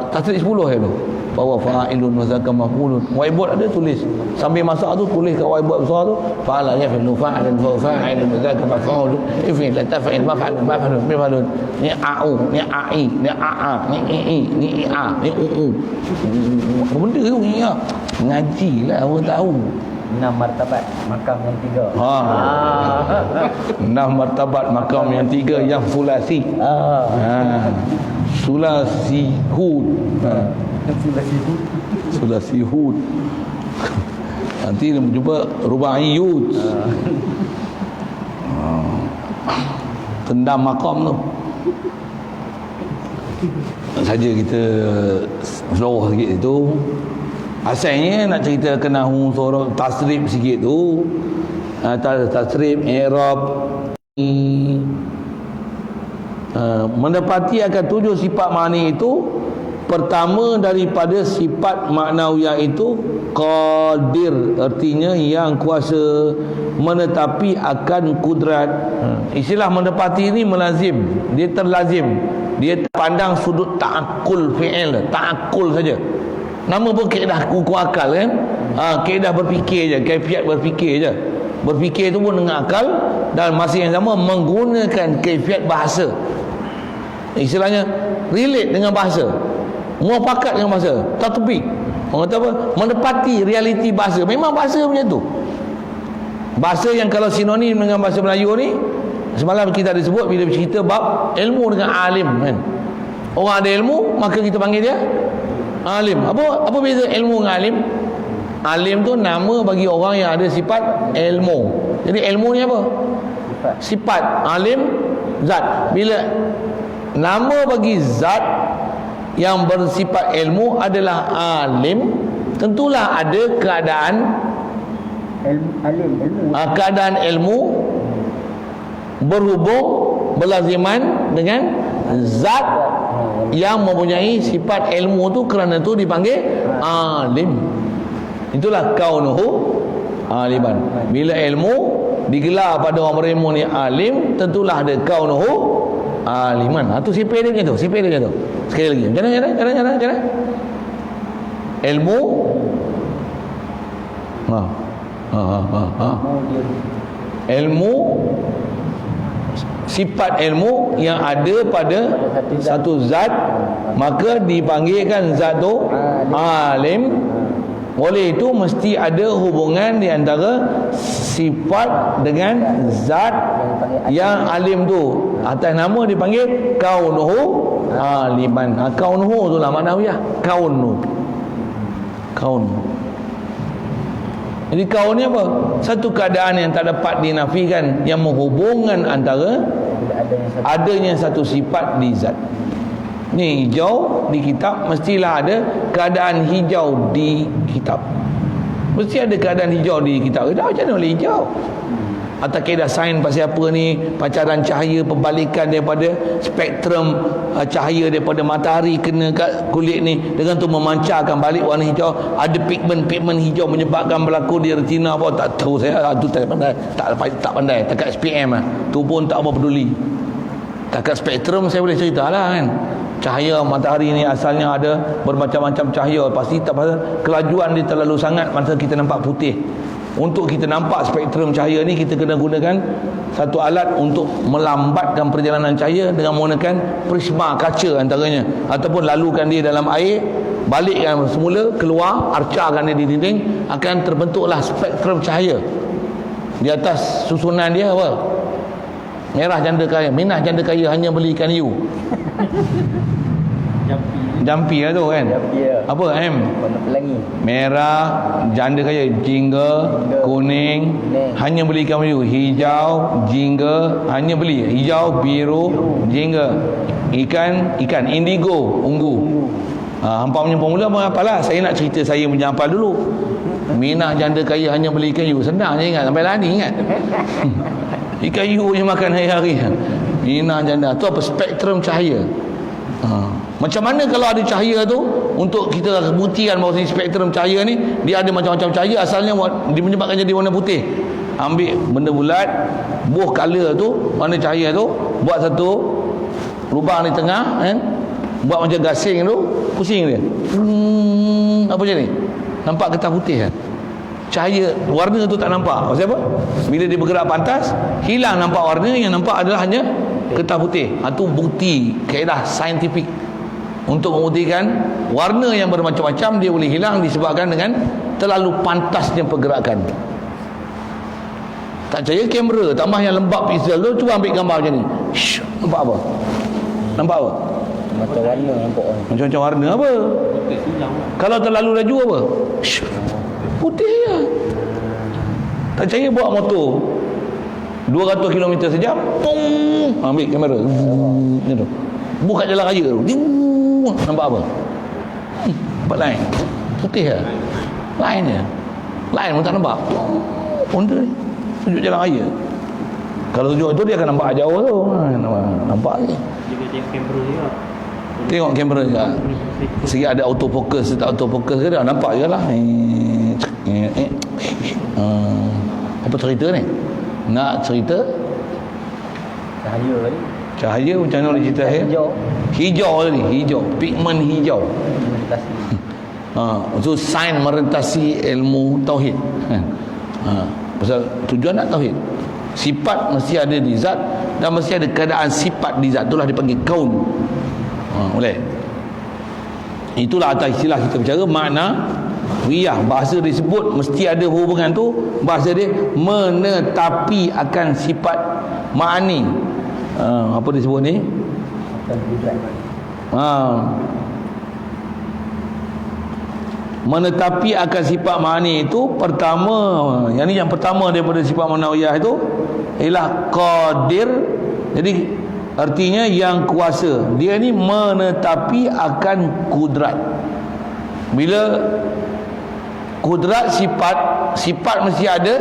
Tasrif 10 ya tu. Bahawa fa'ilun wa zakam maf'ulun. Whiteboard ada tulis. Sambil masak tu tulis kat whiteboard besar tu fa'ala ya fi'lu fa'lan wa fa'ilun wa zakam maf'ulun. If'il la taf'il maf'alun. Ni a'u, ni a'i, ni a'a, ni i, ni a, ni u. Apa benda tu ni ya? Ngajilah orang tahu. 6 martabat makam yang 3. 6 martabat makam yang 3 yang sulasi. Sulasi hud. Sulasi hud. Nanti kita jumpa rubaiyut. Tendam makam tu. Saja kita slow sikit itu. Asalnya nak cerita kenahu suara tasrif sikit tu. Tasrif i'rab mendapati akan 7 sifat ma'ani itu. Pertama daripada sifat maknawiyah itu qadir, artinya yang kuasa menetapi akan kudrat. Istilah mendapati ini melazim, dia terlazim, dia pandang sudut ta'akul fi'il, ta'akul saja. Nama pun kaedah kuku akal kan. Kaedah berfikir je, kaifiat berfikir je. Berfikir tu pun dengan akal dan masa yang sama menggunakan kaifiat bahasa. Istilahnya relate dengan bahasa, muafakat dengan bahasa, tatbiq. Orang kata apa? Menepati realiti bahasa. Memang bahasa macam tu. Bahasa yang kalau sinonim dengan bahasa Melayu ni Semalam kita ada sebut bila cerita bab ilmu dengan alim kan. Orang ada ilmu maka kita panggil dia alim. Apa beza ilmu dengan alim? Alim tu nama bagi orang yang ada sifat ilmu. Jadi ilmu ni apa? Sifat. Alim zat. Bila nama bagi zat yang bersifat ilmu adalah alim, tentulah ada keadaan keadaan ilmu berhubung berlaziman dengan zat yang mempunyai sifat ilmu tu, kerana tu dipanggil alim. Itulah kaunuhu aliman. Bila ilmu digelar pada orang berilmu ni alim, tentulah ada kaunuhu aliman. Tu sifat dia macam tu, sifat dia macam tu. Sekali lagi. Macam mana? Ilmu ilmu, sifat ilmu yang ada pada satu zat, maka dipanggilkan zat tu alim. Oleh itu mesti ada hubungan di antara sifat dengan zat yang alim tu. Atas nama dipanggil kaunuhu aliman. Kaunuhu tu lah maknawiyah. Kaunu. Jadi kaun ni apa? Satu keadaan yang tak dapat dinafikan, yang menghubungkan antara adanya satu sifat di zat. Ni hijau di kitab, mestilah ada keadaan hijau di kitab. Mesti ada keadaan hijau di kitab. Macam mana boleh hijau? Atau kaedah sains pasal apa ni? Pancaran cahaya, pembalikan daripada spektrum cahaya daripada matahari kena kat kulit ni, dengan tu memancarkan balik warna hijau. Ada pigmen hijau menyebabkan berlaku di retina apa, tak tahu saya. Tu tak pandai. Tak pandai. Takat SPM lah. Tu pun tak apa peduli. Takat spektrum saya boleh cerita lah kan. Cahaya matahari ni asalnya ada bermacam-macam cahaya. Pasti tak pasal kelajuan dia terlalu sangat masa kita nampak putih. Untuk kita nampak spektrum cahaya ni, kita kena gunakan satu alat untuk melambatkan perjalanan cahaya dengan menggunakan prisma kaca antaranya, ataupun lalukan dia dalam air, balikkan semula, keluar, arcakan dia di dinding, akan terbentuklah spektrum cahaya. Di atas susunan dia apa? Merah janda kaya, minah janda kaya hanya beli ikan hiu. Jampi lah tu kan. Apa M? Warna pelangi. Merah janda kaya, jingga, kuning hanya beli ikan hiu. Hijau jingga hanya beli hijau, biru jingga. Ikan indigo, ungu. Hampa punya formula pun apalah. Saya nak cerita saya punya hafal dulu. Minah janda kaya hanya beli ikan hiu. Senang je ingat, sampai lani ingat. Ikan hiu je makan hari-hari. Minah janda tu apa? Spektrum cahaya. Macam mana kalau ada cahaya tu, untuk kita buktikan bahawa spektrum cahaya ni dia ada macam-macam cahaya, asalnya dia menyebabkan jadi warna putih. Ambil benda bulat, buah color tu, warna cahaya tu, buat satu lubang di tengah kan, buat macam gasing tu, pusing dia. Apa macam ni? Nampak getah putih kan? Cahaya, warna tu tak nampak. Pasal apa? Bila dia bergerak pantas, hilang nampak warna, yang nampak adalah hanya getah putih. Itu bukti kaedah saintifik untuk membuktikan warna yang bermacam-macam dia boleh hilang disebabkan dengan terlalu pantasnya pergerakan. Tak percaya, kamera tambah yang lembab pixel tu, cuba ambil gambar macam ni. Nampak apa? Nampak apa? Macam warna nampak orang. Macam-macam warna apa? Kalau terlalu laju apa? Putih je. Tak percaya, bawa motor 200 km sejam, ambil kamera macam tu, buka jalan raya tu, nampak apa? Nampak lain, putih lah, lain je, lain pun tak nampak. Honda ni tunjuk jalan raya, kalau tunjuk tu dia akan nampak jauh tu, nampak je. Dia tengok kamera juga. Tengok kamera juga. Segi ada autofocus, tak autofocus ke dah nampak je lah. Apa cerita ni? Nak cerita Cahaya tadi. cahaya macam mana boleh cerita hijau tadi, hijau, pigmen hijau. So sains merentasi ilmu tauhid. Pasal tujuan nak tauhid. Sifat mesti ada di zat, dan mesti ada keadaan sifat di zat, itulah dipanggil kaun. Boleh. Itulah atas istilah kita bicara makna Riyah, bahasa disebut mesti ada hubungan tu. Bahasa dia menetapi akan sifat ma'ani. Apa disebut ni? Menetapi akan sifat ma'ani itu pertama, yang pertama daripada sifat ma'nawiyah itu ialah qadir. Jadi artinya yang kuasa. Dia ni menetapi akan kudrat. Bila kudrat sifat mesti ada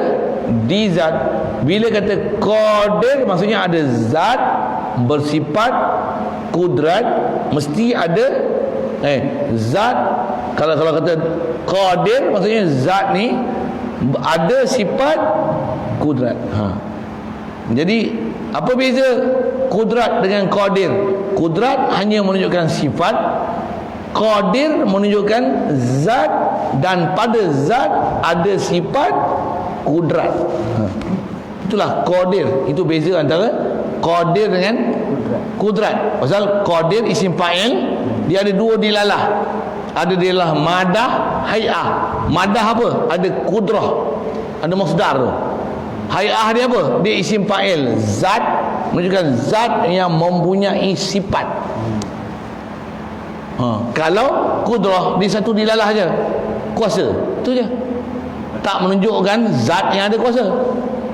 di zat. Bila kata qadir maksudnya ada zat bersifat kudrat, mesti ada zat. Kalau kata qadir maksudnya zat ni ada sifat kudrat. Jadi apa beza kudrat dengan qadir? Kudrat hanya menunjukkan sifat, qadir menunjukkan zat, dan pada zat ada sifat kudrat. Itulah qadir. Itu beza antara qadir dengan kudrat. Pasal qadir isim fa'il, dia ada dua dilalah. Ada dilalah madah, hay'ah. Madah apa? Ada kudrah, ada masdar tu. Hay'ah dia apa? Dia isim fa'il, zat, menunjukkan zat yang mempunyai sifat. Kalau kudrah dia satu dilalah aja, kuasa, tu je. Tak menunjukkan zat yang ada kuasa.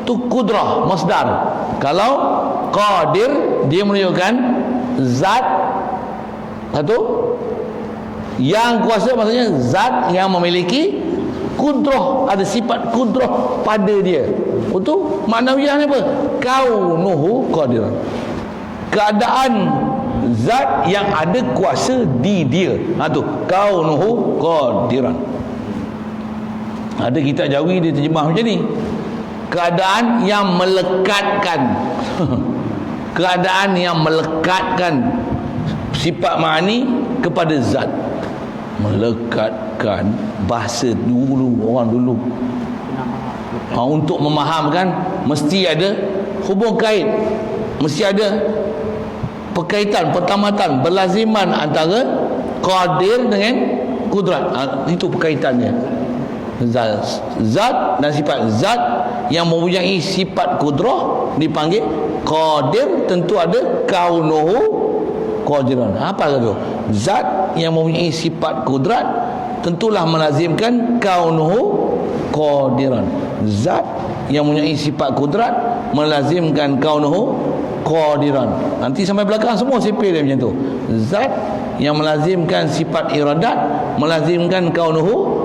Tu kudrah, masdar. Kalau qadir dia menunjukkan zat satu yang kuasa, maksudnya zat yang memiliki kudrah, ada sifat kudrah pada dia. Itu maknawiyah ni apa? Kaunuhu qadiran. Keadaan zat yang ada kuasa di dia. Tu kaunuhu qadiran. Ada kitab Jawi dia terjemah macam ni. Keadaan yang melekatkan keadaan yang melekatkan sifat ma'ani kepada zat. Melekatkan, bahasa dulu, orang dulu untuk memahamkan mesti ada hubung kait, mesti ada perkaitan, pertamatan, berlaziman antara qadir dengan kudrat. Itu perkaitannya. Zat dan sifat. Zat yang mempunyai sifat kudrah dipanggil qadir, tentu ada kaunuhu qadiran. Apa tu? Zat yang mempunyai sifat kudrat tentulah melazimkan kaunuhu qadiran. Zat yang mempunyai sifat kudrat melazimkan kaunuhu qadiran. Nanti sampai belakang semua sipil dia macam tu. Zat yang melazimkan sifat iradat melazimkan kaunuhu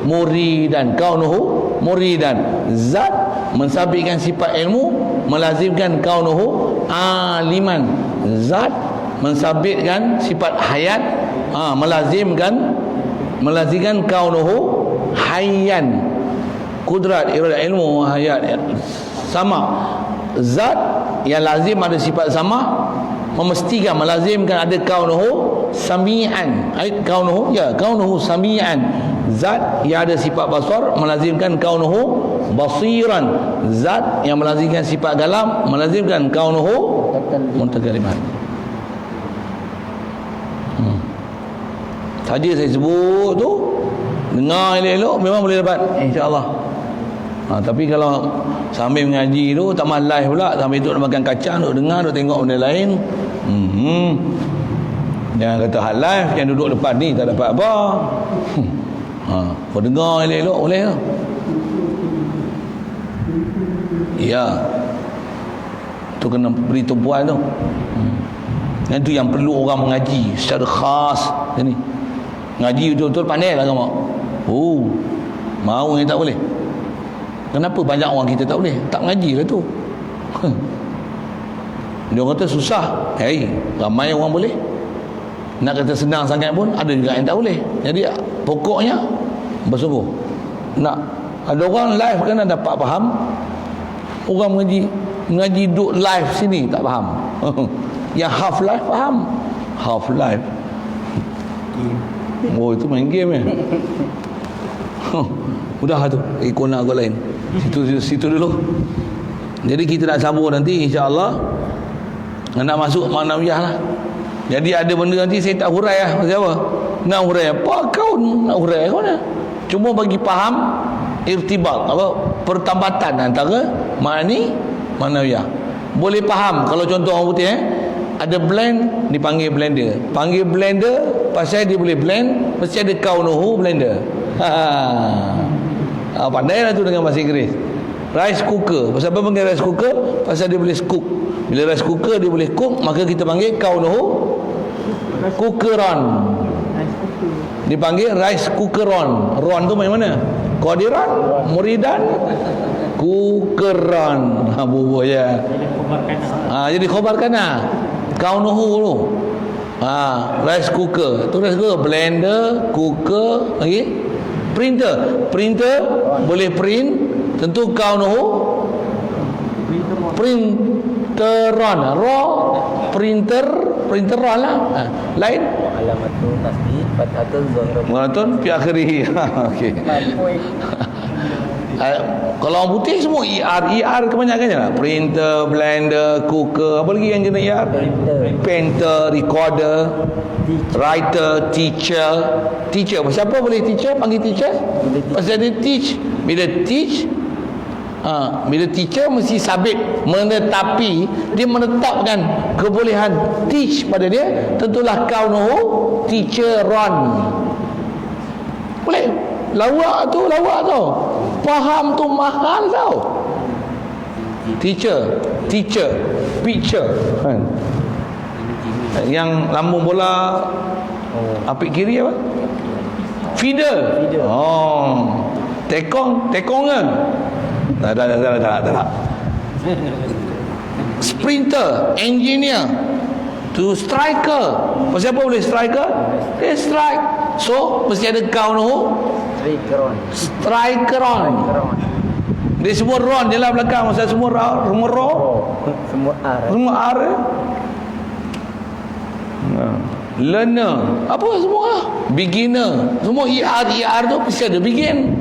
muridan, kaunuhu muridan. Zat mensabitkan sifat ilmu melazimkan kaunuhu aliman. Zat mensabitkan sifat hayat melazimkan kaunuhu hayyan. Kudrat, iradat, ilmu, hayat sama. Zat yang lazim ada sifat sama memestikan, melazimkan ada kaunuhu sami'an. Kaunuhu sami'an. Zat yang ada sifat basar melazimkan kaunuhu basiran. Zat yang melazimkan sifat kalam melazimkan kaunuhu mutakaliman. Saja saya sebut tu, dengar elok-elok memang boleh dapat, insya-Allah. Tapi kalau sambil mengaji tu tak malas pula, sambil duduk makan kacang, duduk dengar, duduk tengok benda lain. Jangan kata hal live yang duduk depan ni tak dapat apa. Kau dengar elok-elok boleh ke? Ya. Tu kena beri tumpuan tu. Yang tu yang perlu orang mengaji secara khas ni. Ngaji betul-betul pandai lah agama. Mau yang tak boleh. Kenapa banyak orang kita tak boleh? Tak mengaji lah tu. Dia kata susah. Ramai orang boleh. Nak kata senang sangat pun ada juga yang tak boleh. Jadi pokoknya bersungguh. Nak ada orang live kan dapat faham. Orang mengaji duduk live sini tak faham. Yang half live faham. Half live. Itu main game Udah tu ikut nak kot lain. Situ dulu. Jadi kita nak sambung nanti insya-Allah. Nak masuk maknawiyah lah. Jadi ada benda nanti saya tak hurai lah. Pasal apa? Nak hurai apa kau nak hurai kau nak? cuma bagi faham irtibat, apa, pertambatan antara ma'ani manawiyah. Boleh faham kalau contoh orang putih ada blend dipanggil blender. Panggil blender pasal dia boleh blend, mesti ada kaunuhu blender. Pandailah tu dengan bahasa Inggeris. Rice cooker, pasal apa panggil rice cooker? Pasal dia boleh cook. Bila rice cooker dia boleh cook, maka kita panggil kaunuhu cookeron. Dipanggil rice cookeron. Ron tu main mana? Qadiran, muridan, cookeron. Bubuh ya. Jadi khabar kana. Kaunuhu tu. Rice cooker. Tu rice cooker, blender, cooker, lagi printer. Printer boleh print, tentu kaunuhu printeron. Printeron lah. Lain Alamatu tasdid fathatun zahirah. Muratun fi akhirih. Okey. Kalau orang putih semua ER kebanyakannya lah. Printer, blender, cooker, apa lagi yang kena ER? Painter, recorder, writer, teacher. Pasal apa boleh teacher? Panggil teacher? Pasal dia teach. Bila teacher mesti sabit, menetapi, dia menetapkan kebolehan teach pada dia, tentulah kaunuhu teacheron. Boleh. Lawak tu. Faham tu mahal tau. Teacher, picture. Yang lambung bola apik kiri apa? Feeder. Tekong kan? Tak. Sprinter, engineer, tu striker. Pasal apa boleh striker? Dia strike. So mesti ada kaunuhu strikeron. Dia semua ron je lah belakang. Pasal semua semua R. Learner, apa semua lah. Beginner, semua ER tu mesti ada begin.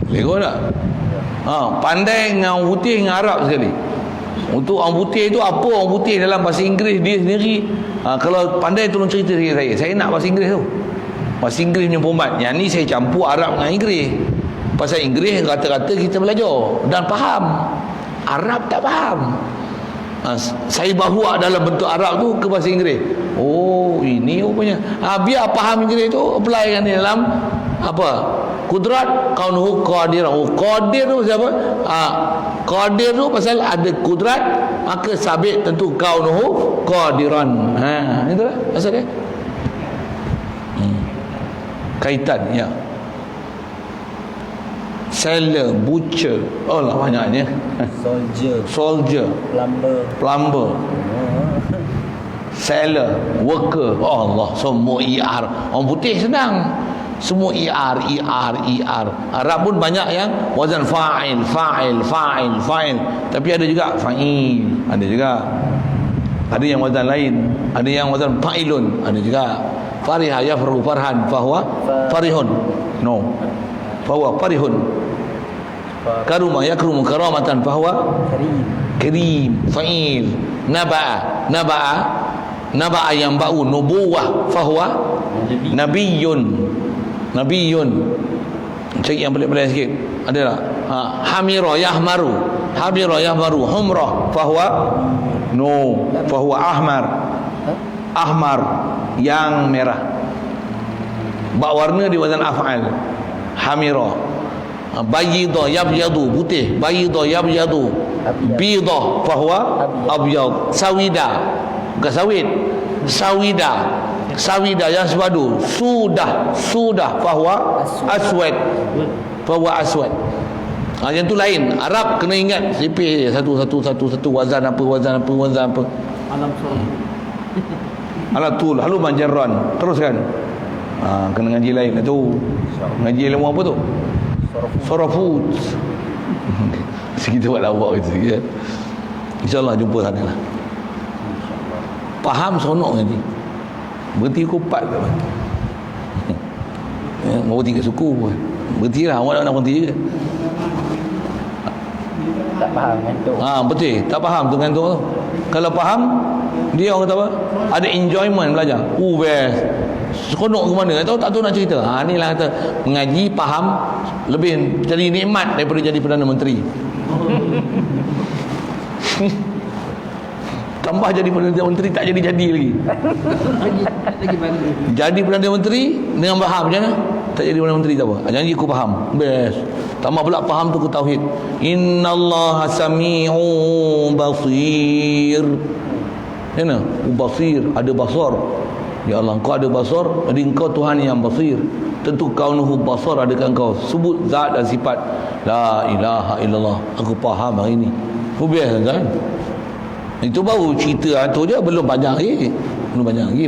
Lego tak? Pandai dengan orang putih dengan Arab sekali. Untuk orang putih tu, apa orang putih dalam bahasa Inggeris dia sendiri. Kalau pandai tolong cerita sikit saya nak bahasa Inggeris tu. Bahasa Inggeris punya format. Yang ni saya campur Arab dengan Inggeris. Pasal Inggeris kata-kata kita belajar dan faham. Arab tak faham. Saya bawa dalam bentuk Arab tu ke bahasa Inggeris. Oh, ini rupanya. Biar faham Inggeris tu, apply kan dalam apa? Kudrat kaunuhu qadir. Qadir tu pasal apa? Qadir tu pasal ada kudrat, maka sabit tentu kaunuhu qadiran. Itulah pasal dia. Kaitan ya. Seller, butcher. Oh lah banyaknya. Soldier. Plumber. Seller, worker. Oh Allah, semua ER. Orang putih senang. Semua ER. Arab pun banyak yang wazan fa'il. Tapi ada juga fa'il. Ada juga. Ada yang wazan lain. Ada yang wazan fa'ilun. Ada juga. Fariha yafru farhan fahuwa farihun. No. Fahuwa farihun. Karuma yakrumu karamatan fahuwa karim. Fa'il. Naba'a yang ba'u nubuwah fahuwa Nabiyun. Cari yang pelik-pelik sikit. Ada tak? Hamira yahmaru. Humrah fahuwa ahmar yang merah. Bak warna di wazan af'al. Hamira. Bayyida yabyadu, putih. Bayyida yabyadu. Bida fahuwa abyad. Sawida, bukan sawit. Sawida yang sebadu. Sudah fahuwa aswad. Yang tu lain. Arab kena ingat sipih satu wazan apa. Alam tu lalu manjaran. Teruskan. Kena ngaji lain tu. Ngaji ilmu apa tu? Sorafut. Segitu buat lawak gitu ya. InsyaAllah jumpa sana lah. Faham sonok nanti. Berhenti kupat ke apa? Mau berhenti kat suku pun. Berhentilah, awak nak berhenti juga. Tak faham ngantuk. Betul, tak faham tu ngantuk tu. Kalau faham Dia orang kata apa? Ada enjoyment belajar. Best. Seronok ke mana? Tak tahu nak cerita. Inilah kata mengaji faham lebih jadi nikmat daripada jadi Perdana Menteri. Tambah jadi Perdana Menteri tak jadi-jadi lagi. Lagi bantu. Jadi Perdana Menteri dengan faham macam mana? Tak jadi Perdana Menteri tak apa. Janji aku faham. Best. Tambah pula faham tu ke tauhid. Innallaha sami'u basir. Mana? Basir, ada basar. Ya Allah, engkau ada basar, jadi engkau Tuhan yang basir. Tentu kaunuhu basar adakah engkau sebut zat dan sifat. La ilaha illallah. Aku faham hari ini. Biasa kan? Itu baru cerita tu je, belum panjang lagi.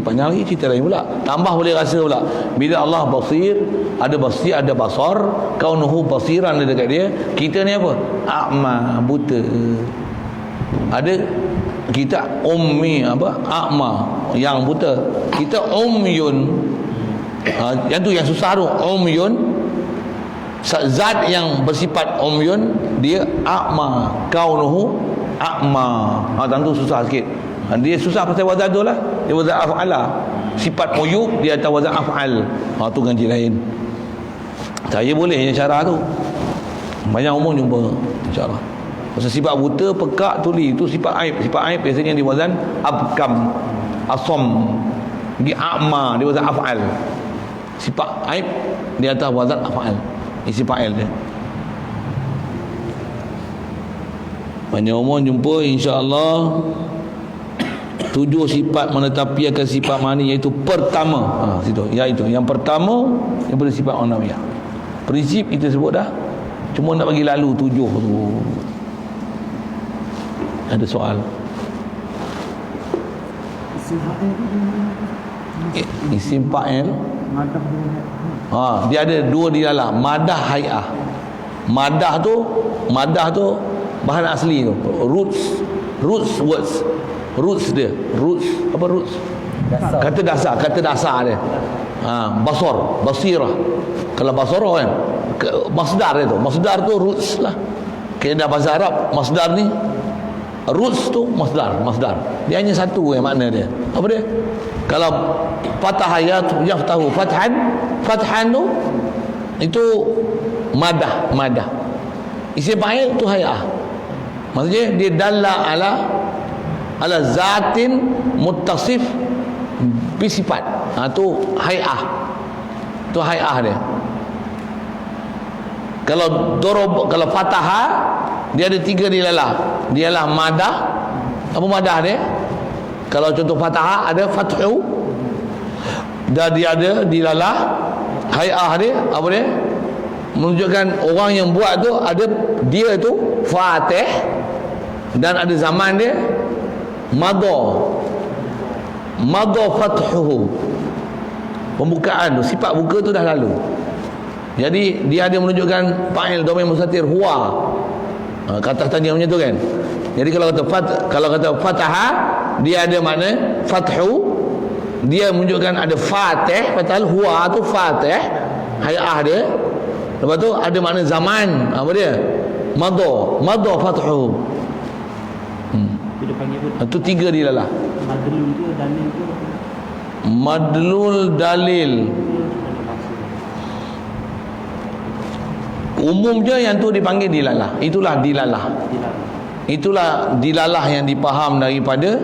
Panjang lagi cerita lain pula. Tambah boleh rasa pula. Bila Allah basir, ada basar, kaunuhu basiran ada dekat dia. Kita ni apa? A'ma, buta. Ada kita ummi apa? A'ma, yang buta. Kita umyun. Yang tu yang susah tu, umyun. Zat yang bersifat umyun, dia a'ma, kaunuhu a'ma. Tentu susah sikit. Dia susah pasal wazan tu lah. Dia wazan af'ala. Sifat uyub dia atas wazan af'al. Tu ganti lain. Saya boleh yang syarah tu. Banyak umum jumpa insya-Allah. Pasal sifat buta, pekak, tuli itu sifat aib. Sifat aib biasanya di wazan abkam, asam. Di a'ma dia wazan af'al. Sifat aib di atas wazan af'al. Isi fa'il dia. Banyak umum jumpa insya-Allah 7 sifat menetapi akan sifat mani, iaitu pertama. Situ. Iaitu yang pertama daripada sifat ma'nawiyah. Prinsip kita sebut dah. Cuma nak bagi lalu 7 tu. Ada soal. Isim fa'il. Dia ada 2 di dalam. Madah hay'ah. Madah tu bahan asli tu. Roots words. Roots dia. Apa roots? Dasar. Kata dasar dia. Basar, basirah. Kalau basarah kan masdar dia tu. Masdar tu roots lah. Kaedah bahasa Arab, masdar ni roots tu masdar. Dia hanya satu yang makna dia. Apa dia? Kalau fatah yaftahu fathan tu itu madah. Isim fa'il tu hay'ah. Maksudnya dia dalla ala zatin muttasif bisifat. Tu hay'ah. Tu hay'ah dia. Kalau fataha dia ada 3 dilalah. Dialah madah. Apa madah dia? Kalau contoh fataha ada fathu. Dan dia ada dilalah. Hay'ah dia apa dia? Menunjukkan orang yang buat tu ada dia tu fatih, dan ada zaman dia madha fathuhu. Pembukaan tu, sifat buka tu dah lalu. Jadi dia ada menunjukkan fa'il dhamir mustatir huwa. Kata tanya macam tu kan. Jadi kalau kata fataha, dia ada makna fathu. Dia menunjukkan ada fatih, padahal huwa tu fatih, hay'ah dia. Lepas tu ada makna zaman. Apa dia? Madha fathu. Dia panggil apa? Itu 3 dia lah. Madlul tu, dalil tu. Madlul dalil. Umumnya yang tu dipanggil dilalah. Itulah dilalah. Itulah dilalah yang dipaham daripada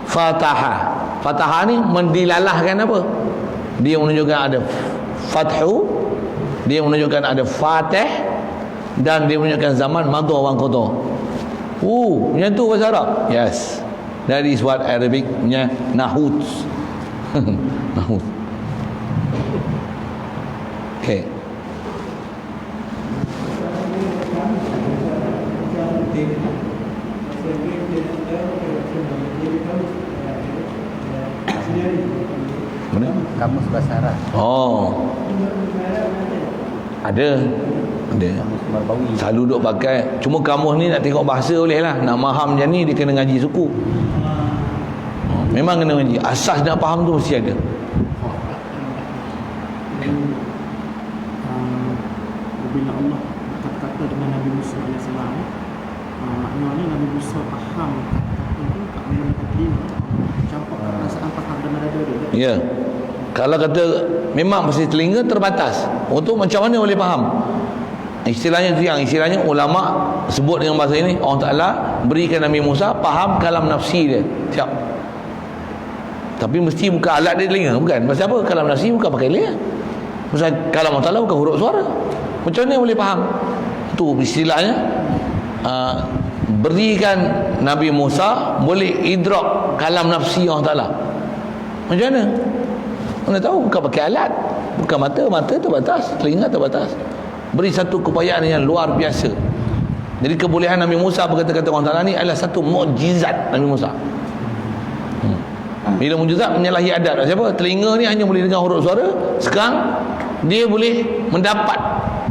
fataha. Fataha ni mendilalahkan apa? Dia menunjukkan ada fathu, dia menunjukkan ada fatih, dan dia menunjukkan zaman madha wa qada. Yang tu bahasa Arab. Yes. That is what Arabic punya nahut. Nahut. Okay. Mana? Kamus bahasa Arab. Ada. Kamus Marbawi. Selalu duk pakai. Cuma kamus ni nak tengok bahasa boleh lah. Nak faham macam ni dia kena ngaji suku. Memang kena ngaji. Asas nak faham tu mesti ada. Bila Allah kata-kata dengan Nabi Musa AS, maknanya Nabi Musa faham kata-kata itu kat mana kata Campak perasaan faham dan ada dia. Ya. Kalau kata memang mesti telinga terbatas. Untuk macam mana boleh faham? Istilahnya tu yang istilahnya ulama sebut dengan bahasa ini, Allah Taala berikan Nabi Musa faham kalam nafsi dia. Siap. Tapi mesti buka alat dia telinga, bukan? Pasal apa? Kalam nafsi bukan pakai telinga. Pasal kalam Allah Taala bukan huruf suara. Macam mana boleh faham? Tu istilahnya berikan Nabi Musa boleh idrak kalam nafsi Allah Taala. Macam mana? Mana tahu, bukan pakai alat, bukan mata terbatas, telinga terbatas. Beri satu keupayaan yang luar biasa. Jadi kebolehan Nabi Musa berkata-kata Allah Taala ni adalah satu mukjizat Nabi Musa. Bila mukjizat menyalahi adat. Siapa? Telinga ni hanya boleh dengar huruf suara. Sekarang dia boleh mendapat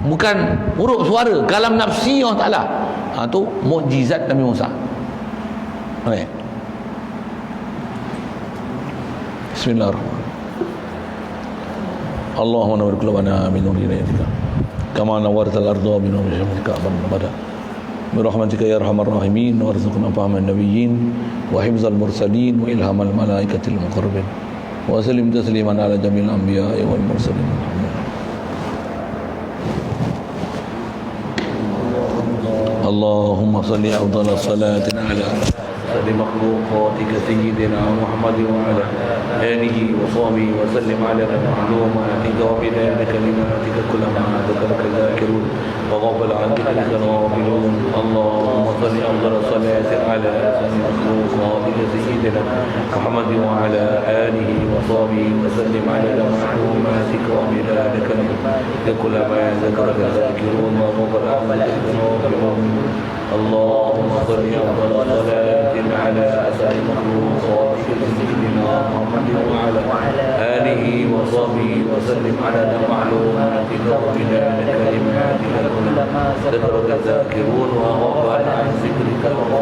bukan huruf suara, kalam nafsi Allah Taala. Tu mukjizat Nabi Musa. Okey. Bismillahirrahmanirrahim. Allahumma nawwir qulubana min nuri ilaika kama nawwartal arda min nuri syamsika abada birahmatika ya arhamar rahimin warzuqna fahman nabiyyin wa hifzal mursalin wa ilhamal malaikatil muqarrabin wa sallim tasliman ala jamil anbiya'i wal mursalin. Allahumma salli afdal salatin ala لمخلوقاتك سيدنا محمد وعلى آله وصحبه وسلم على معلوماتك وبداية كلماتك كلما ذكرك ذاكرون وغفل عن ذكرك غافلون. اللهم صل أفضل صلاة على مخلوقاتك سيدنا محمد وعلى آله وصحبه وسلم على معلوماتك وبداية كلماتك كلما ذكرك ذاكرون وغفل عن ذكرك غافلون. اللهم صل أفضل صلاة على أسعد مخلوقاتك سيدنا محمد وعلى آله وصحبه وسلم على معلوماتك وبداية كلماتك كلما ذكرك ذاكرون وغفل عن ذكرك